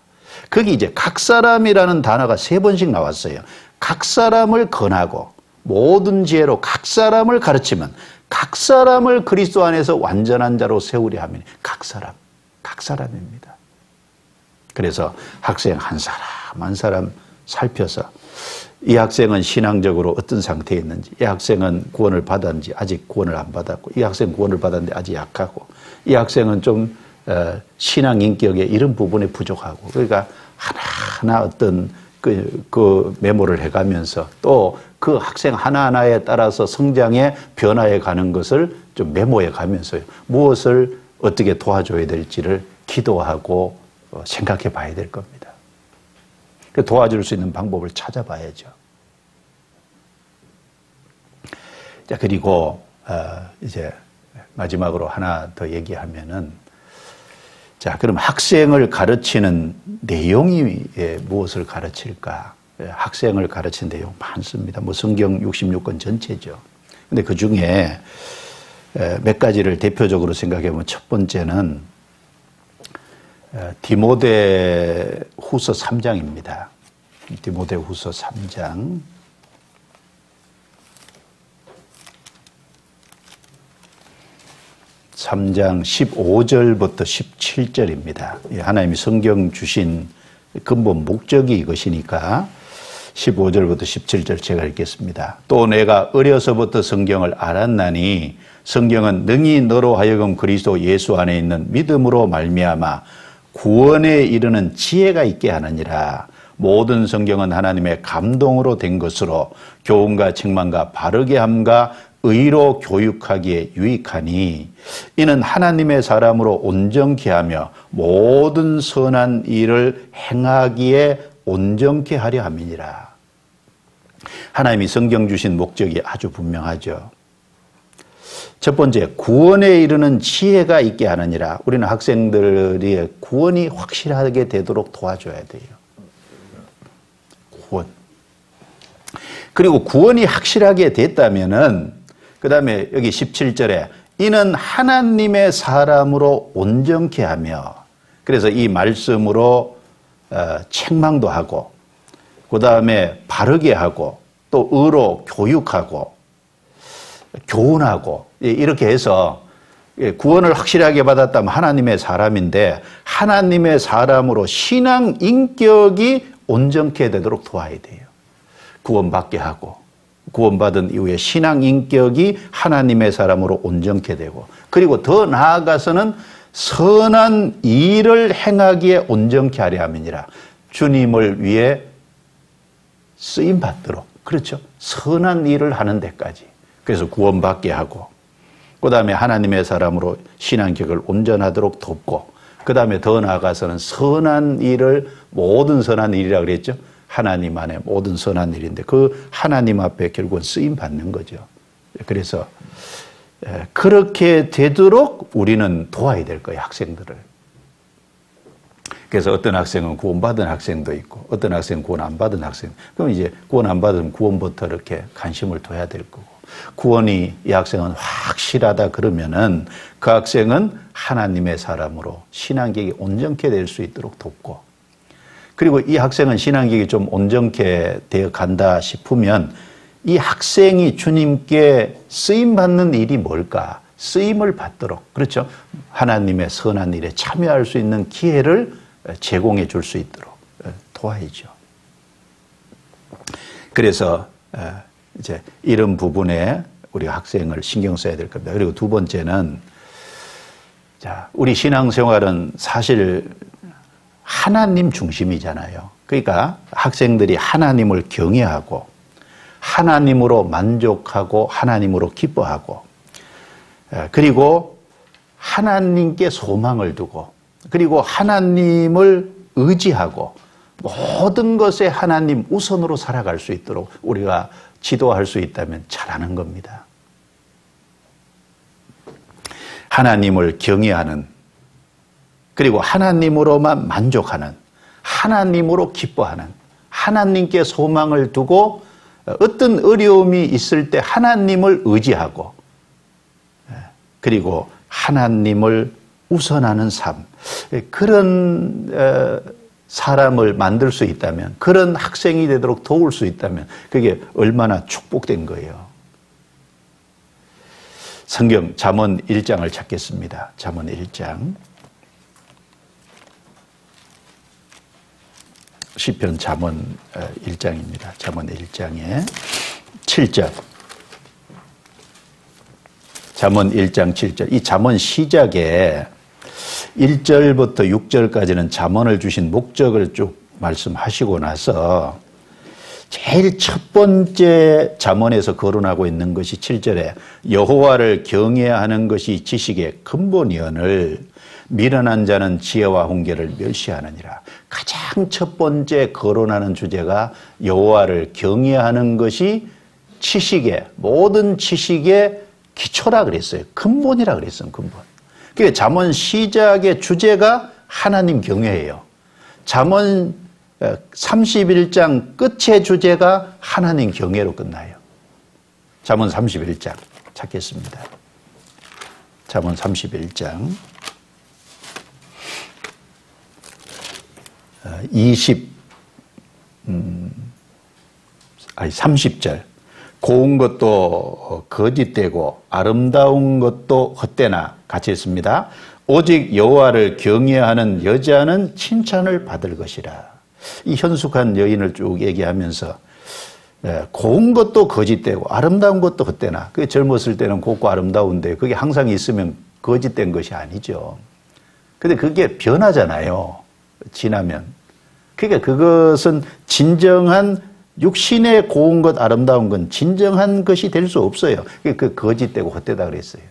Speaker 1: 거기 이제 각 사람이라는 단어가 3번씩 나왔어요. 각 사람을 권하고 모든 지혜로 각 사람을 가르치면 각 사람을 그리스도 안에서 완전한 자로 세우려 하면 각 사람입니다. 그래서 학생 한 사람 한 사람 살펴서 이 학생은 신앙적으로 어떤 상태에 있는지, 이 학생은 구원을 받았는지 아직 구원을 안 받았고, 이 학생은 구원을 받았는데 아직 약하고, 이 학생은 좀 신앙 인격에 이런 부분에 부족하고, 그러니까 하나하나 어떤 그 메모를 해가면서 또 그 학생 하나하나에 따라서 성장의 변화해 가는 것을 좀 메모해 가면서 무엇을 어떻게 도와줘야 될지를 기도하고 생각해 봐야 될 겁니다. 도와줄 수 있는 방법을 찾아봐야죠. 자, 그리고 이제 마지막으로 하나 더 얘기하면은, 자, 그럼 학생을 가르치는 내용이 무엇을 가르칠까? 학생을 가르치는 내용 많습니다. 뭐 성경 66권 전체죠. 근데 그 중에 몇 가지를 대표적으로 생각해 보면, 첫 번째는 디모데 후서 3장입니다. 디모데 후서 3장. 3장 15절부터 17절입니다. 하나님이 성경 주신 근본 목적이 이것이니까 15절부터 17절 제가 읽겠습니다. 또 내가 어려서부터 성경을 알았나니 성경은 능히 너로 하여금 그리스도 예수 안에 있는 믿음으로 말미암아 구원에 이르는 지혜가 있게 하느니라. 모든 성경은 하나님의 감동으로 된 것으로 교훈과 책망과 바르게 함과 의로 교육하기에 유익하니 이는 하나님의 사람으로 온전케 하며 모든 선한 일을 행하기에 온전케 하려 함이니라. 하나님이 성경 주신 목적이 아주 분명하죠. 첫 번째, 구원에 이르는 지혜가 있게 하느니라. 우리는 학생들의 구원이 확실하게 되도록 도와줘야 돼요. 구원. 그리고 구원이 확실하게 됐다면은 그 다음에 여기 17절에 이는 하나님의 사람으로 온전케 하며, 그래서 이 말씀으로 책망도 하고 그 다음에 바르게 하고 또 의로 교육하고 교훈하고 이렇게 해서 구원을 확실하게 받았다면 하나님의 사람인데 하나님의 사람으로 신앙 인격이 온전케 되도록 도와야 돼요. 구원받게 하고 구원받은 이후에 신앙 인격이 하나님의 사람으로 온전케 되고, 그리고 더 나아가서는 선한 일을 행하기에 온전케 하려 함이니라. 주님을 위해 쓰임 받도록, 그렇죠, 선한 일을 하는 데까지. 그래서 구원받게 하고 그 다음에 하나님의 사람으로 신앙격을 온전하도록 돕고, 그 다음에 더 나아가서는 선한 일을, 모든 선한 일이라 그랬죠. 하나님 안에 모든 선한 일인데 그 하나님 앞에 결국은 쓰임 받는 거죠. 그래서 그렇게 되도록 우리는 도와야 될 거예요, 학생들을. 그래서 어떤 학생은 구원받은 학생도 있고 어떤 학생은 구원 안 받은 학생. 그럼 이제 구원 안 받으면 구원부터 이렇게 관심을 둬야 될 거고, 구원이 이 학생은 확실하다 그러면은 그 학생은 하나님의 사람으로 신앙계획이 온전케 될 수 있도록 돕고, 그리고 이 학생은 신앙계획이 좀 온전케 되어 간다 싶으면 이 학생이 주님께 쓰임받는 일이 뭘까? 쓰임을 받도록, 그렇죠? 하나님의 선한 일에 참여할 수 있는 기회를 제공해 줄 수 있도록 도와야죠. 그래서 이제 이런 부분에 우리 학생을 신경 써야 될 겁니다. 그리고 두 번째는, 자, 우리 신앙생활은 사실 하나님 중심이잖아요. 그러니까 학생들이 하나님을 경외하고 하나님으로 만족하고 하나님으로 기뻐하고, 그리고 하나님께 소망을 두고, 그리고 하나님을 의지하고 모든 것에 하나님 우선으로 살아갈 수 있도록 우리가 지도할 수 있다면 잘하는 겁니다. 하나님을 경외하는, 그리고 하나님으로만 만족하는, 하나님으로 기뻐하는, 하나님께 소망을 두고 어떤 어려움이 있을 때 하나님을 의지하고, 그리고 하나님을 우선하는 삶, 그런 사람을 만들 수 있다면, 그런 학생이 되도록 도울 수 있다면 그게 얼마나 축복된 거예요. 성경 잠언 1장을 찾겠습니다. 잠언 1장. 시편 잠언 1장입니다. 잠언 1장에 7절. 잠언 1장 7절. 이 잠언 시작에 1절부터 6절까지는 잠언을 주신 목적을 쭉 말씀하시고 나서 제일 첫 번째 잠언에서 거론하고 있는 것이 7절에 여호와를 경외하는 것이 지식의 근본이언을 미련한 자는 지혜와 훈계를 멸시하느니라. 가장 첫 번째 거론하는 주제가 여호와를 경외하는 것이 지식의, 모든 지식의 기초라 그랬어요. 근본이라 그랬어요. 근본. 그러니까 잠언 시작의 주제가 하나님 경외예요. 잠언 31장 끝의 주제가 하나님 경외로 끝나요. 잠언 31장 찾겠습니다. 잠언 31장 30절. 고운 것도 거짓되고 아름다운 것도 헛되나, 같이 했습니다. 오직 여호와를 경외하는 여자는 칭찬을 받을 것이라. 이 현숙한 여인을 쭉 얘기하면서 고운 것도 거짓되고 아름다운 것도 헛되나. 그게 젊었을 때는 곱고 아름다운데 그게 항상 있으면 거짓된 것이 아니죠. 근데 그게 변하잖아요. 지나면. 그러니까 그것은 진정한 육신의 고운 것, 아름다운 건 진정한 것이 될 수 없어요. 그 거짓되고 헛되다 그랬어요.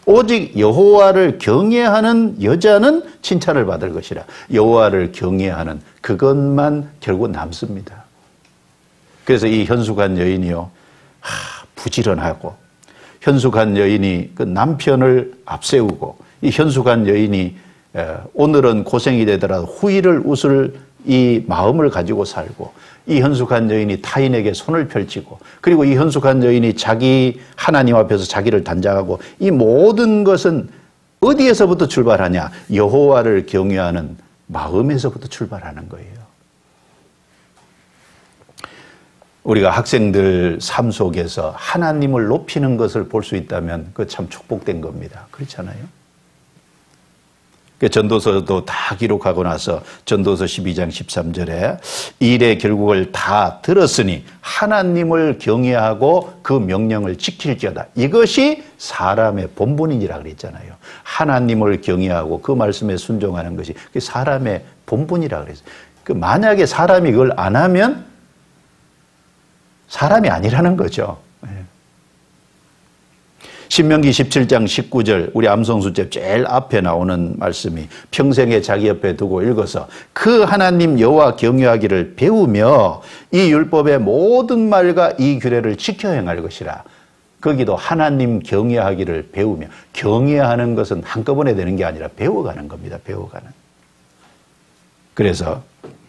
Speaker 1: 오직 여호와를 경외하는 여자는 칭찬을 받을 것이라. 여호와를 경외하는 그것만 결국 남습니다. 그래서 이 현숙한 여인이요, 부지런하고, 현숙한 여인이 그 남편을 앞세우고, 이 현숙한 여인이 오늘은 고생이 되더라도 후일을 웃을 이 마음을 가지고 살고, 이 현숙한 여인이 타인에게 손을 펼치고, 그리고 이 현숙한 여인이 자기 하나님 앞에서 자기를 단장하고, 이 모든 것은 어디에서부터 출발하냐? 여호와를 경외하는 마음에서부터 출발하는 거예요. 우리가 학생들 삶 속에서 하나님을 높이는 것을 볼 수 있다면 그거 참 축복된 겁니다. 그렇잖아요? 전도서도 다 기록하고 나서 전도서 12장 13절에 일의 결국을 다 들었으니 하나님을 경외하고 그 명령을 지킬지어다. 이것이 사람의 본분이라 그랬잖아요. 하나님을 경외하고 그 말씀에 순종하는 것이 사람의 본분이라 그랬어요. 만약에 사람이 그걸 안 하면 사람이 아니라는 거죠. 신명기 17장 19절, 우리 암송수집 제일 앞에 나오는 말씀이 평생에 자기 옆에 두고 읽어서 그 하나님 여호와 경외하기를 배우며 이 율법의 모든 말과 이 규례를 지켜 행할 것이라. 거기도 하나님 경외하기를 배우며, 경외하는 것은 한꺼번에 되는 게 아니라 배워가는 겁니다. 배워가는. 그래서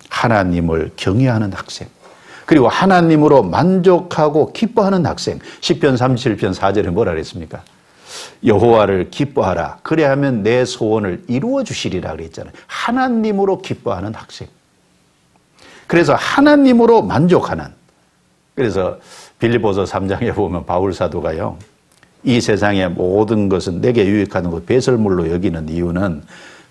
Speaker 1: 하나님을 경외하는 학생, 그리고 하나님으로 만족하고 기뻐하는 학생. 시편 37편 4절에 뭐라 그랬습니까? 여호와를 기뻐하라. 그래야 하면 내 소원을 이루어 주시리라 그랬잖아요. 하나님으로 기뻐하는 학생. 그래서 하나님으로 만족하는. 그래서 빌립보서 3장에 보면 바울 사도가요. 이 세상의 모든 것은 내게 유익하는 것 배설물로 여기는 이유는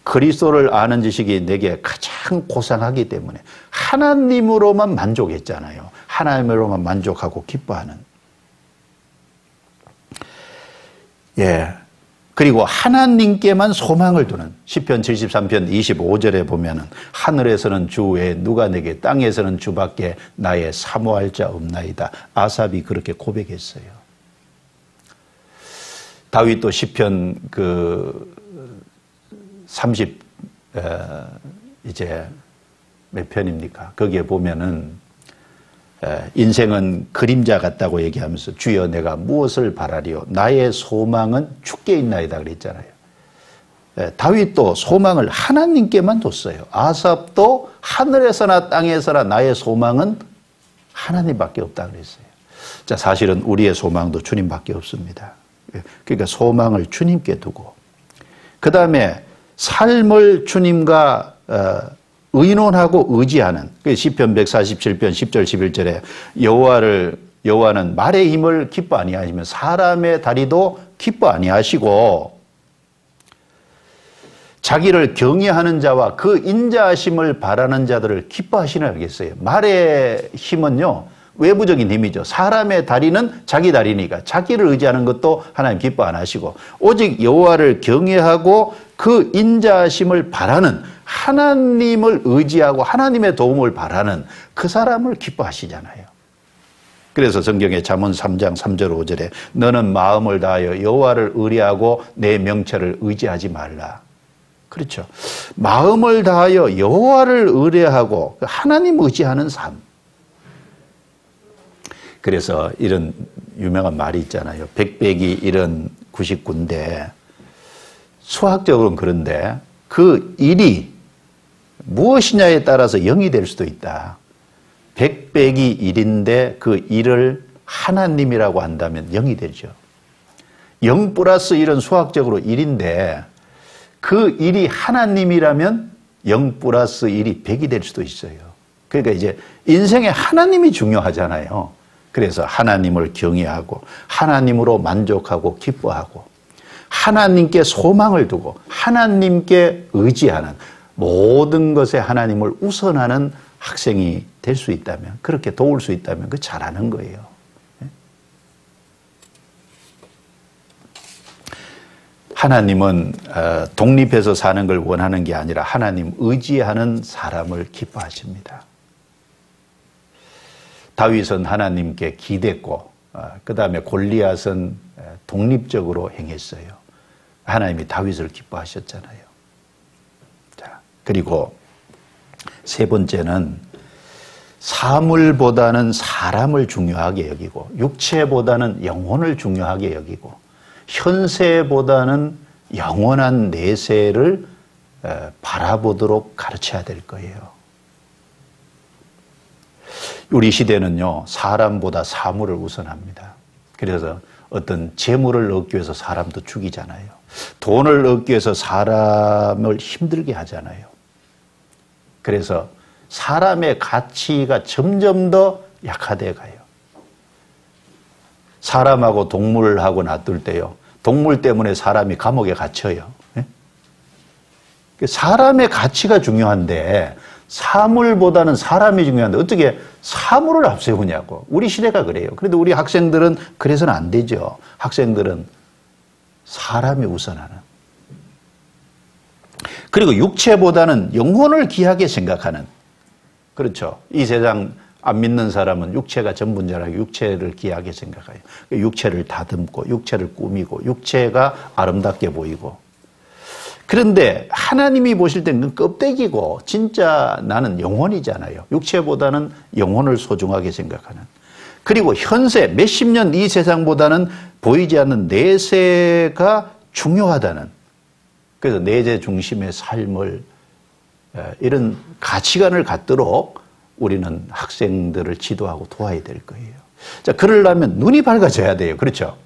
Speaker 1: 그리스도를 아는 지식이 내게 가장 고상하기 때문에 하나님으로만 만족했잖아요. 하나님으로만 만족하고 기뻐하는. 예. 그리고 하나님께만 소망을 두는 시편 73편 25절에 보면은 하늘에서는 주 외에 누가 내게 땅에서는 주밖에 나의 사모할 자 없나이다. 아삽이 그렇게 고백했어요. 다윗도 시편 30 이제 몇 편입니까? 거기에 보면은 인생은 그림자 같다고 얘기하면서 주여 내가 무엇을 바라리요? 나의 소망은 주께 있나이다 그랬잖아요. 다윗도 소망을 하나님께만 뒀어요. 아삽도 하늘에서나 땅에서나 나의 소망은 하나님밖에 없다 그랬어요. 자, 사실은 우리의 소망도 주님밖에 없습니다. 그러니까 소망을 주님께 두고 그 다음에 삶을 주님과 의논하고 의지하는 시편 147편 10절 11절에 여호와는 말의 힘을 기뻐 아니하시며 사람의 다리도 기뻐 아니하시고 자기를 경외하는 자와 그 인자하심을 바라는 자들을 기뻐하시나 알겠어요. 말의 힘은요 외부적인 힘이죠. 사람의 다리는 자기 다리니까 자기를 의지하는 것도 하나님 기뻐 안 하시고 오직 여호와를 경외하고 그 인자하심을 바라는 하나님을 의지하고 하나님의 도움을 바라는 그 사람을 기뻐하시잖아요. 그래서 성경에 잠언 3장 3절 5절에 너는 마음을 다하여 여호와를 의뢰하고 내 명철을 의지하지 말라. 그렇죠. 마음을 다하여 여호와를 의뢰하고 하나님 의지하는 삶. 그래서 이런 유명한 말이 있잖아요. 백백이 이런 99인데 수학적으로는 그런데 그 일이 무엇이냐에 따라서 0이 될 수도 있다. 100 빼기 1인데 그 1을 하나님이라고 한다면 0이 되죠. 0 플러스 1은 수학적으로 1인데 그 1이 하나님이라면 0 플러스 1이 100이 될 수도 있어요. 그러니까 이제 인생에 하나님이 중요하잖아요. 그래서 하나님을 경외하고 하나님으로 만족하고 기뻐하고 하나님께 소망을 두고 하나님께 의지하는 모든 것에 하나님을 우선하는 학생이 될 수 있다면 그렇게 도울 수 있다면 그 잘하는 거예요. 하나님은 독립해서 사는 걸 원하는 게 아니라 하나님 의지하는 사람을 기뻐하십니다. 다윗은 하나님께 기댔고 그 다음에 골리앗은 독립적으로 행했어요. 하나님이 다윗을 기뻐하셨잖아요. 자, 그리고 세 번째는 사물보다는 사람을 중요하게 여기고 육체보다는 영혼을 중요하게 여기고 현세보다는 영원한 내세를 바라보도록 가르쳐야 될 거예요. 우리 시대는요, 사람보다 사물을 우선합니다. 그래서 어떤 재물을 얻기 위해서 사람도 죽이잖아요. 돈을 얻기 위해서 사람을 힘들게 하잖아요. 그래서 사람의 가치가 점점 더 약화돼 가요. 사람하고 동물하고 놔둘 때요. 동물 때문에 사람이 감옥에 갇혀요. 사람의 가치가 중요한데 사물보다는 사람이 중요한데 어떻게 사물을 앞세우냐고. 우리 시대가 그래요. 그런데 우리 학생들은 그래서는 안 되죠. 학생들은 사람이 우선하는. 그리고 육체보다는 영혼을 귀하게 생각하는. 그렇죠. 이 세상 안 믿는 사람은 육체가 전부인자라고 육체를 귀하게 생각해요. 육체를 다듬고 육체를 꾸미고 육체가 아름답게 보이고. 그런데 하나님이 보실 때는 껍데기고 진짜 나는 영혼이잖아요. 육체보다는 영혼을 소중하게 생각하는. 그리고 현세 몇십 년 이 세상보다는 보이지 않는 내세가 중요하다는. 그래서 내재 중심의 삶을 이런 가치관을 갖도록 우리는 학생들을 지도하고 도와야 될 거예요. 자, 그러려면 눈이 밝아져야 돼요. 그렇죠?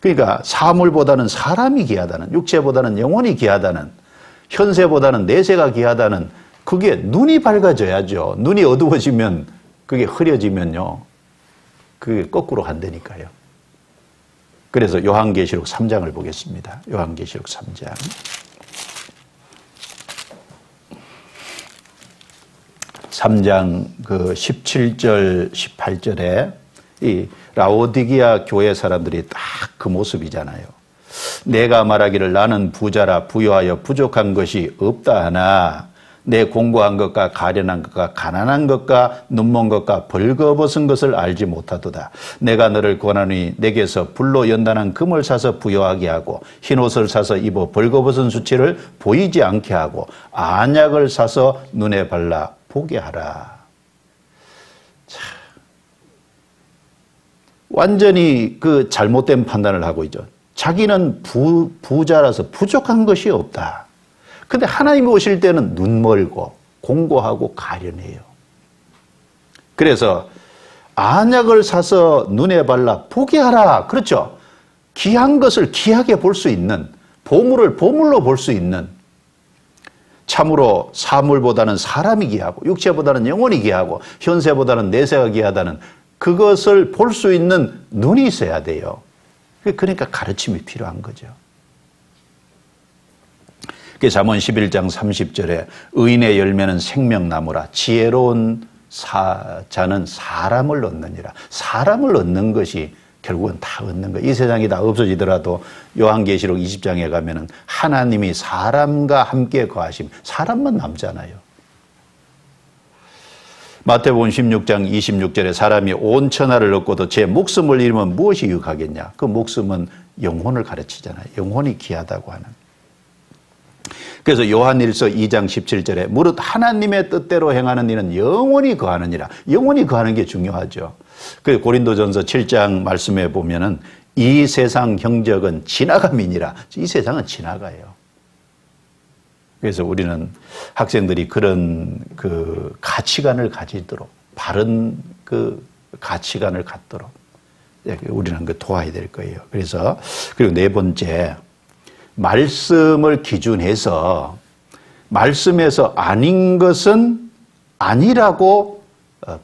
Speaker 1: 그러니까 사물보다는 사람이 귀하다는, 육체보다는 영혼이 귀하다는, 현세보다는 내세가 귀하다는, 그게 눈이 밝아져야죠. 눈이 어두워지면, 그게 흐려지면요, 그게 거꾸로 간다니까요. 그래서 요한계시록 3장을 보겠습니다. 요한계시록 3장. 3장 그 17절, 18절에 이 라오디게아 교회 사람들이 딱 그 모습이잖아요. 내가 말하기를 나는 부자라 부유하여 부족한 것이 없다 하나 내 공고한 것과 가련한 것과 가난한 것과 눈먼 것과 벌거벗은 것을 알지 못하도다. 내가 너를 권하노니 내게서 불로 연단한 금을 사서 부여하게 하고 흰옷을 사서 입어 벌거벗은 수치를 보이지 않게 하고 안약을 사서 눈에 발라 보게 하라. 자, 완전히 그 잘못된 판단을 하고 있죠. 자기는 부자라서 부족한 것이 없다. 근데 하나님이 오실 때는 눈멀고 공고하고 가련해요. 그래서 안약을 사서 눈에 발라 보게 하라. 그렇죠? 귀한 것을 귀하게 볼 수 있는, 보물을 보물로 볼 수 있는, 참으로 사물보다는 사람이 귀하고 육체보다는 영혼이 귀하고 현세보다는 내세가 귀하다는 그것을 볼 수 있는 눈이 있어야 돼요. 그러니까 가르침이 필요한 거죠. 잠언 11장 30절에 의인의 열매는 생명나무라 지혜로운 자는 사람을 얻느니라. 사람을 얻는 것이 결국은 다 얻는 거예요. 이 세상이 다 없어지더라도 요한계시록 20장에 가면은 하나님이 사람과 함께 거하심, 사람만 남잖아요. 마태복음 16장 26절에 사람이 온 천하를 얻고도 제 목숨을 잃으면 무엇이 유익하겠냐. 그 목숨은 영혼을 가르치잖아요. 영혼이 귀하다고 하는. 그래서 요한일서 2장 17절에 무릇 하나님의 뜻대로 행하는 이는 영원히 거하느니라. 영원히 거하는 게 중요하죠. 그 고린도전서 7장 말씀에 보면은 이 세상 형적은 지나감이니라. 이 세상은 지나가요. 그래서 우리는 학생들이 그런 그 가치관을 가지도록, 바른 그 가치관을 갖도록 우리는 그 도와야 될 거예요. 그래서 그리고 네 번째, 말씀을 기준해서 말씀에서 아닌 것은 아니라고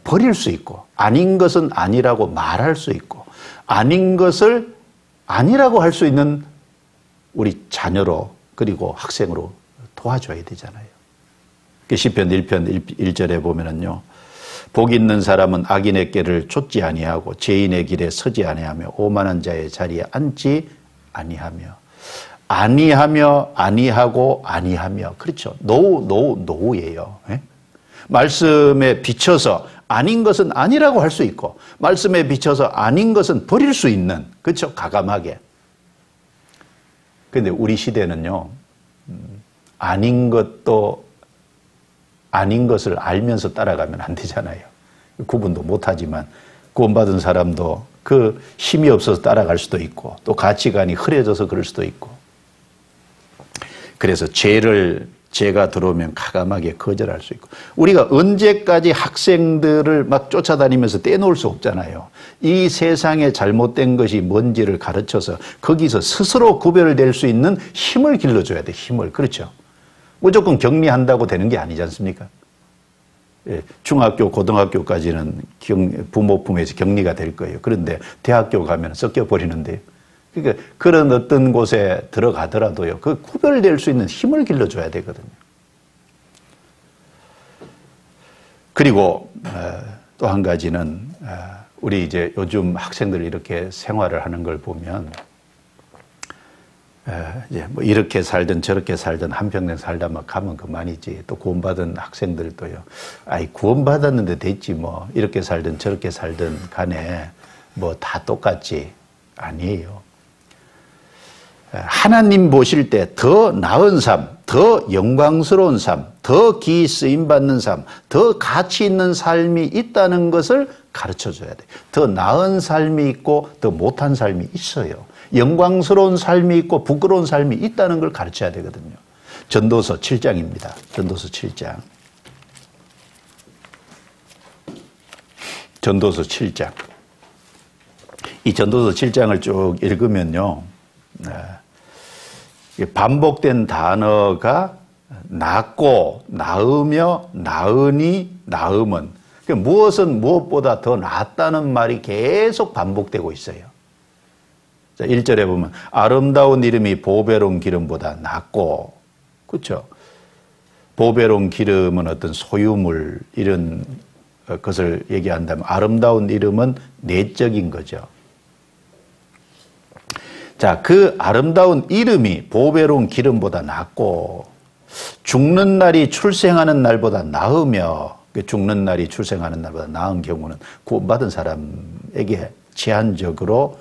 Speaker 1: 버릴 수 있고, 아닌 것은 아니라고 말할 수 있고, 아닌 것을 아니라고 할 수 있는 우리 자녀로 그리고 학생으로 도와줘야 되잖아요. 시편 1편 1절에 보면은요, 복 있는 사람은 악인의 길을 쫓지 아니하고 죄인의 길에 서지 아니하며 오만한 자의 자리에 앉지 아니하며. 아니하며 아니하고 아니하며. 그렇죠. 노예요. 말씀에 비춰서 아닌 것은 아니라고 할 수 있고 말씀에 비춰서 아닌 것은 버릴 수 있는, 그렇죠. 가감하게. 그런데 우리 시대는요, 아닌 것도 아닌 것을 알면서 따라가면 안 되잖아요. 구분도 못하지만 구원받은 사람도 그 힘이 없어서 따라갈 수도 있고 또 가치관이 흐려져서 그럴 수도 있고. 그래서 죄가 들어오면 가감하게 거절할 수 있고. 우리가 언제까지 학생들을 막 쫓아다니면서 떼놓을 수 없잖아요. 이 세상에 잘못된 것이 뭔지를 가르쳐서 거기서 스스로 구별될 수 있는 힘을 길러줘야 돼. 힘을. 그렇죠. 무조건 격리한다고 되는 게 아니지 않습니까? 예, 중학교, 고등학교까지는 부모 품에서 격리가 될 거예요. 그런데 대학교 가면 섞여버리는데요. 그러니까 그런 어떤 곳에 들어가더라도요, 그 구별될 수 있는 힘을 길러줘야 되거든요. 그리고 또 한 가지는 우리 이제 요즘 학생들 이렇게 생활을 하는 걸 보면 이제 뭐 이렇게 살든 저렇게 살든 한평생 살다 막 가면 그만이지. 또 구원받은 학생들도요, 아이 구원받았는데 됐지 뭐 이렇게 살든 저렇게 살든 간에 뭐 다 똑같지. 아니에요. 하나님 보실 때 더 나은 삶, 더 영광스러운 삶, 더 기이 쓰임받는 삶, 더 가치 있는 삶이 있다는 것을 가르쳐줘야 돼요. 더 나은 삶이 있고 더 못한 삶이 있어요. 영광스러운 삶이 있고 부끄러운 삶이 있다는 걸 가르쳐야 되거든요. 전도서 7장입니다. 전도서 7장. 전도서 7장. 이 전도서 7장을 쭉 읽으면요, 반복된 단어가 낫고, 나으며, 나으니, 나음은, 무엇은 무엇보다 더 낫다는 말이 계속 반복되고 있어요. 자, 1절에 보면 아름다운 이름이 보배로운 기름보다 낫고, 그렇죠? 보배로운 기름은 어떤 소유물 이런 것을 얘기한다면 아름다운 이름은 내적인 거죠. 자, 그 아름다운 이름이 보배로운 기름보다 낫고 죽는 날이 출생하는 날보다 나으며, 죽는 날이 출생하는 날보다 나은 경우는 구원받은 사람에게 제한적으로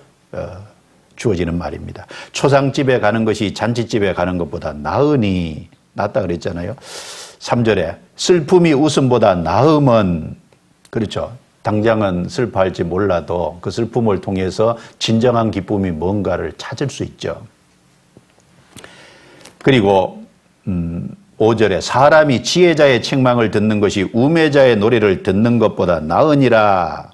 Speaker 1: 주어지는 말입니다. 초상집에 가는 것이 잔치집에 가는 것보다 나으니, 낫다 그랬잖아요. 3절에 슬픔이 웃음보다 나음은, 그렇죠. 당장은 슬퍼할지 몰라도 그 슬픔을 통해서 진정한 기쁨이 뭔가를 찾을 수 있죠. 그리고 5절에 사람이 지혜자의 책망을 듣는 것이 우매자의 노래를 듣는 것보다 나으니라.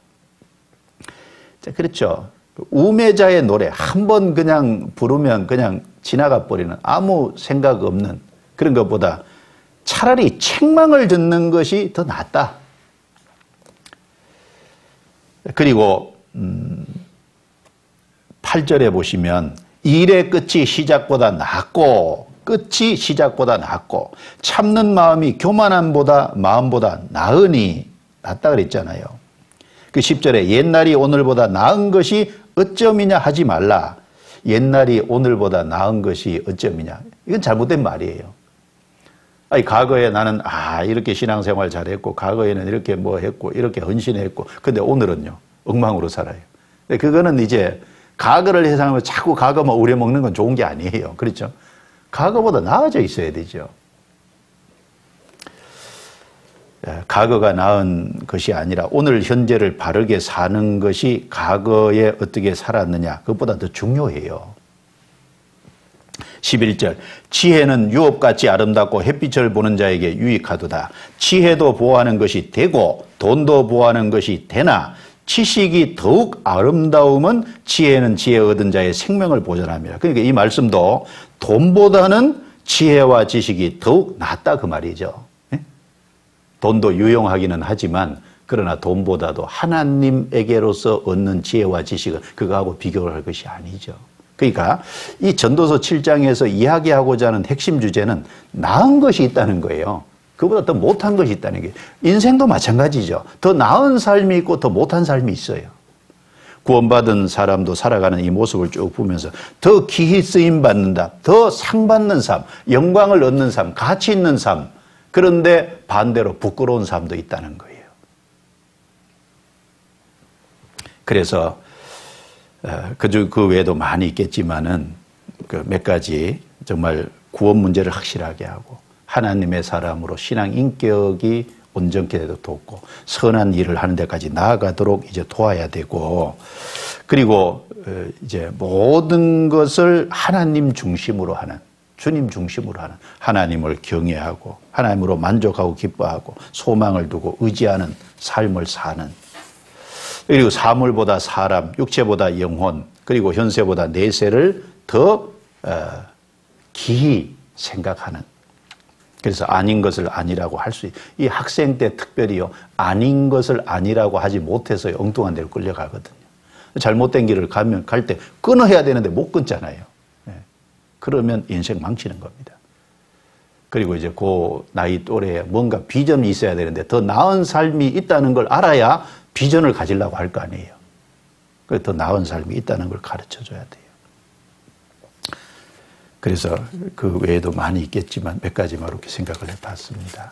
Speaker 1: 자, 그렇죠. 우매자의 노래 한 번 그냥 부르면 그냥 지나가 버리는, 아무 생각 없는 그런 것보다 차라리 책망을 듣는 것이 더 낫다. 그리고 8절에 보시면 일의 끝이 시작보다 낫고, 끝이 시작보다 낫고 참는 마음이 교만함보다 마음보다 나으니, 낫다 그랬잖아요. 그 10절에 옛날이 오늘보다 나은 것이 어쩌미냐 하지 말라. 옛날이 오늘보다 나은 것이 어쩌미냐, 이건 잘못된 말이에요. 아니, 과거에 나는 이렇게 신앙생활 잘했고, 과거에는 이렇게 뭐 했고, 이렇게 헌신했고, 근데 오늘은요 엉망으로 살아요. 근데 그거는 이제 과거를 회상하면 자꾸 과거만 우려먹는 건 좋은 게 아니에요. 그렇죠? 과거보다 나아져 있어야 되죠. 과거가 나은 것이 아니라 오늘 현재를 바르게 사는 것이 과거에 어떻게 살았느냐, 그것보다 더 중요해요. 11절 지혜는 유업같이 아름답고 햇빛을 보는 자에게 유익하도다. 지혜도 보호하는 것이 되고 돈도 보호하는 것이 되나 지식이 더욱 아름다움은 지혜는 지혜 얻은 자의 생명을 보존합니다. 그러니까 이 말씀도 돈보다는 지혜와 지식이 더욱 낫다 그 말이죠. 돈도 유용하기는 하지만 그러나 돈보다도 하나님에게로서 얻는 지혜와 지식은 그거하고 비교를 할 것이 아니죠. 그러니까 이 전도서 7장에서 이야기하고자 하는 핵심 주제는 나은 것이 있다는 거예요. 그보다 더 못한 것이 있다는 게, 인생도 마찬가지죠. 더 나은 삶이 있고 더 못한 삶이 있어요. 구원받은 사람도 살아가는 이 모습을 쭉 보면서 더 기히 쓰임 받는다, 더 상 받는 삶, 영광을 얻는 삶, 가치 있는 삶, 그런데 반대로 부끄러운 삶도 있다는 거예요. 그래서 그 외에도 많이 있겠지만은 그 몇 가지 정말 구원 문제를 확실하게 하고 하나님의 사람으로 신앙 인격이 온전케 돕고 선한 일을 하는 데까지 나아가도록 이제 도와야 되고, 그리고 이제 모든 것을 하나님 중심으로 하는, 주님 중심으로 하는, 하나님을 경외하고 하나님으로 만족하고 기뻐하고 소망을 두고 의지하는 삶을 사는, 그리고 사물보다 사람, 육체보다 영혼, 그리고 현세보다 내세를 더 기히 생각하는, 그래서 아닌 것을 아니라고 할 수, 이 학생 때 특별히요, 아닌 것을 아니라고 하지 못해서 엉뚱한 데로 끌려가거든요. 잘못된 길을 갈 때 끊어야 되는데 못 끊잖아요. 그러면 인생 망치는 겁니다. 그리고 이제 그 나이 또래에 뭔가 비전이 있어야 되는데 더 나은 삶이 있다는 걸 알아야 비전을 가지려고 할 거 아니에요. 그래서 더 나은 삶이 있다는 걸 가르쳐 줘야 돼요. 그래서 그 외에도 많이 있겠지만 몇 가지만 이렇게 생각을 해봤습니다.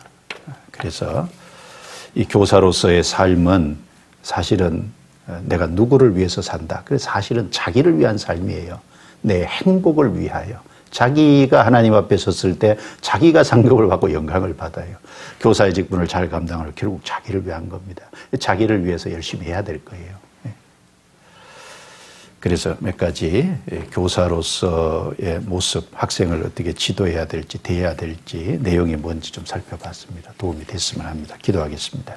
Speaker 1: 그래서 이 교사로서의 삶은 사실은 내가 누구를 위해서 산다. 그래서 사실은 자기를 위한 삶이에요. 내 행복을 위하여. 자기가 하나님 앞에 섰을 때 자기가 상급을 받고 영광을 받아요. 교사의 직분을 잘 감당하려 결국 자기를 위한 겁니다. 자기를 위해서 열심히 해야 될 거예요. 그래서 몇 가지 교사로서의 모습, 학생을 어떻게 지도해야 될지, 대해야 될지, 내용이 뭔지 좀 살펴봤습니다. 도움이 됐으면 합니다. 기도하겠습니다.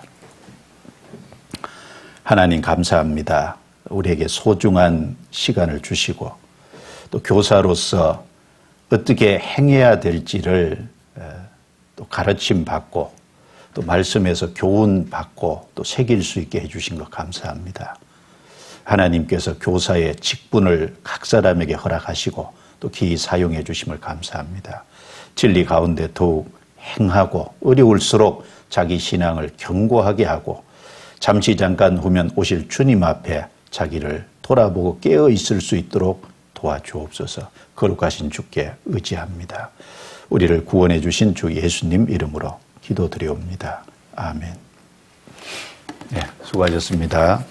Speaker 1: 하나님 감사합니다. 우리에게 소중한 시간을 주시고 또 교사로서 어떻게 행해야 될지를 또 가르침 받고 또 말씀에서 교훈 받고 또 새길 수 있게 해주신 것 감사합니다. 하나님께서 교사의 직분을 각 사람에게 허락하시고 또 기히 사용해 주심을 감사합니다. 진리 가운데 더욱 행하고 어려울수록 자기 신앙을 견고하게 하고 잠시 잠깐 후면 오실 주님 앞에 자기를 돌아보고 깨어 있을 수 있도록 도와주옵소서. 거룩하신 주께 의지합니다. 우리를 구원해 주신 주 예수님 이름으로 기도드리옵니다. 아멘. 네, 수고하셨습니다.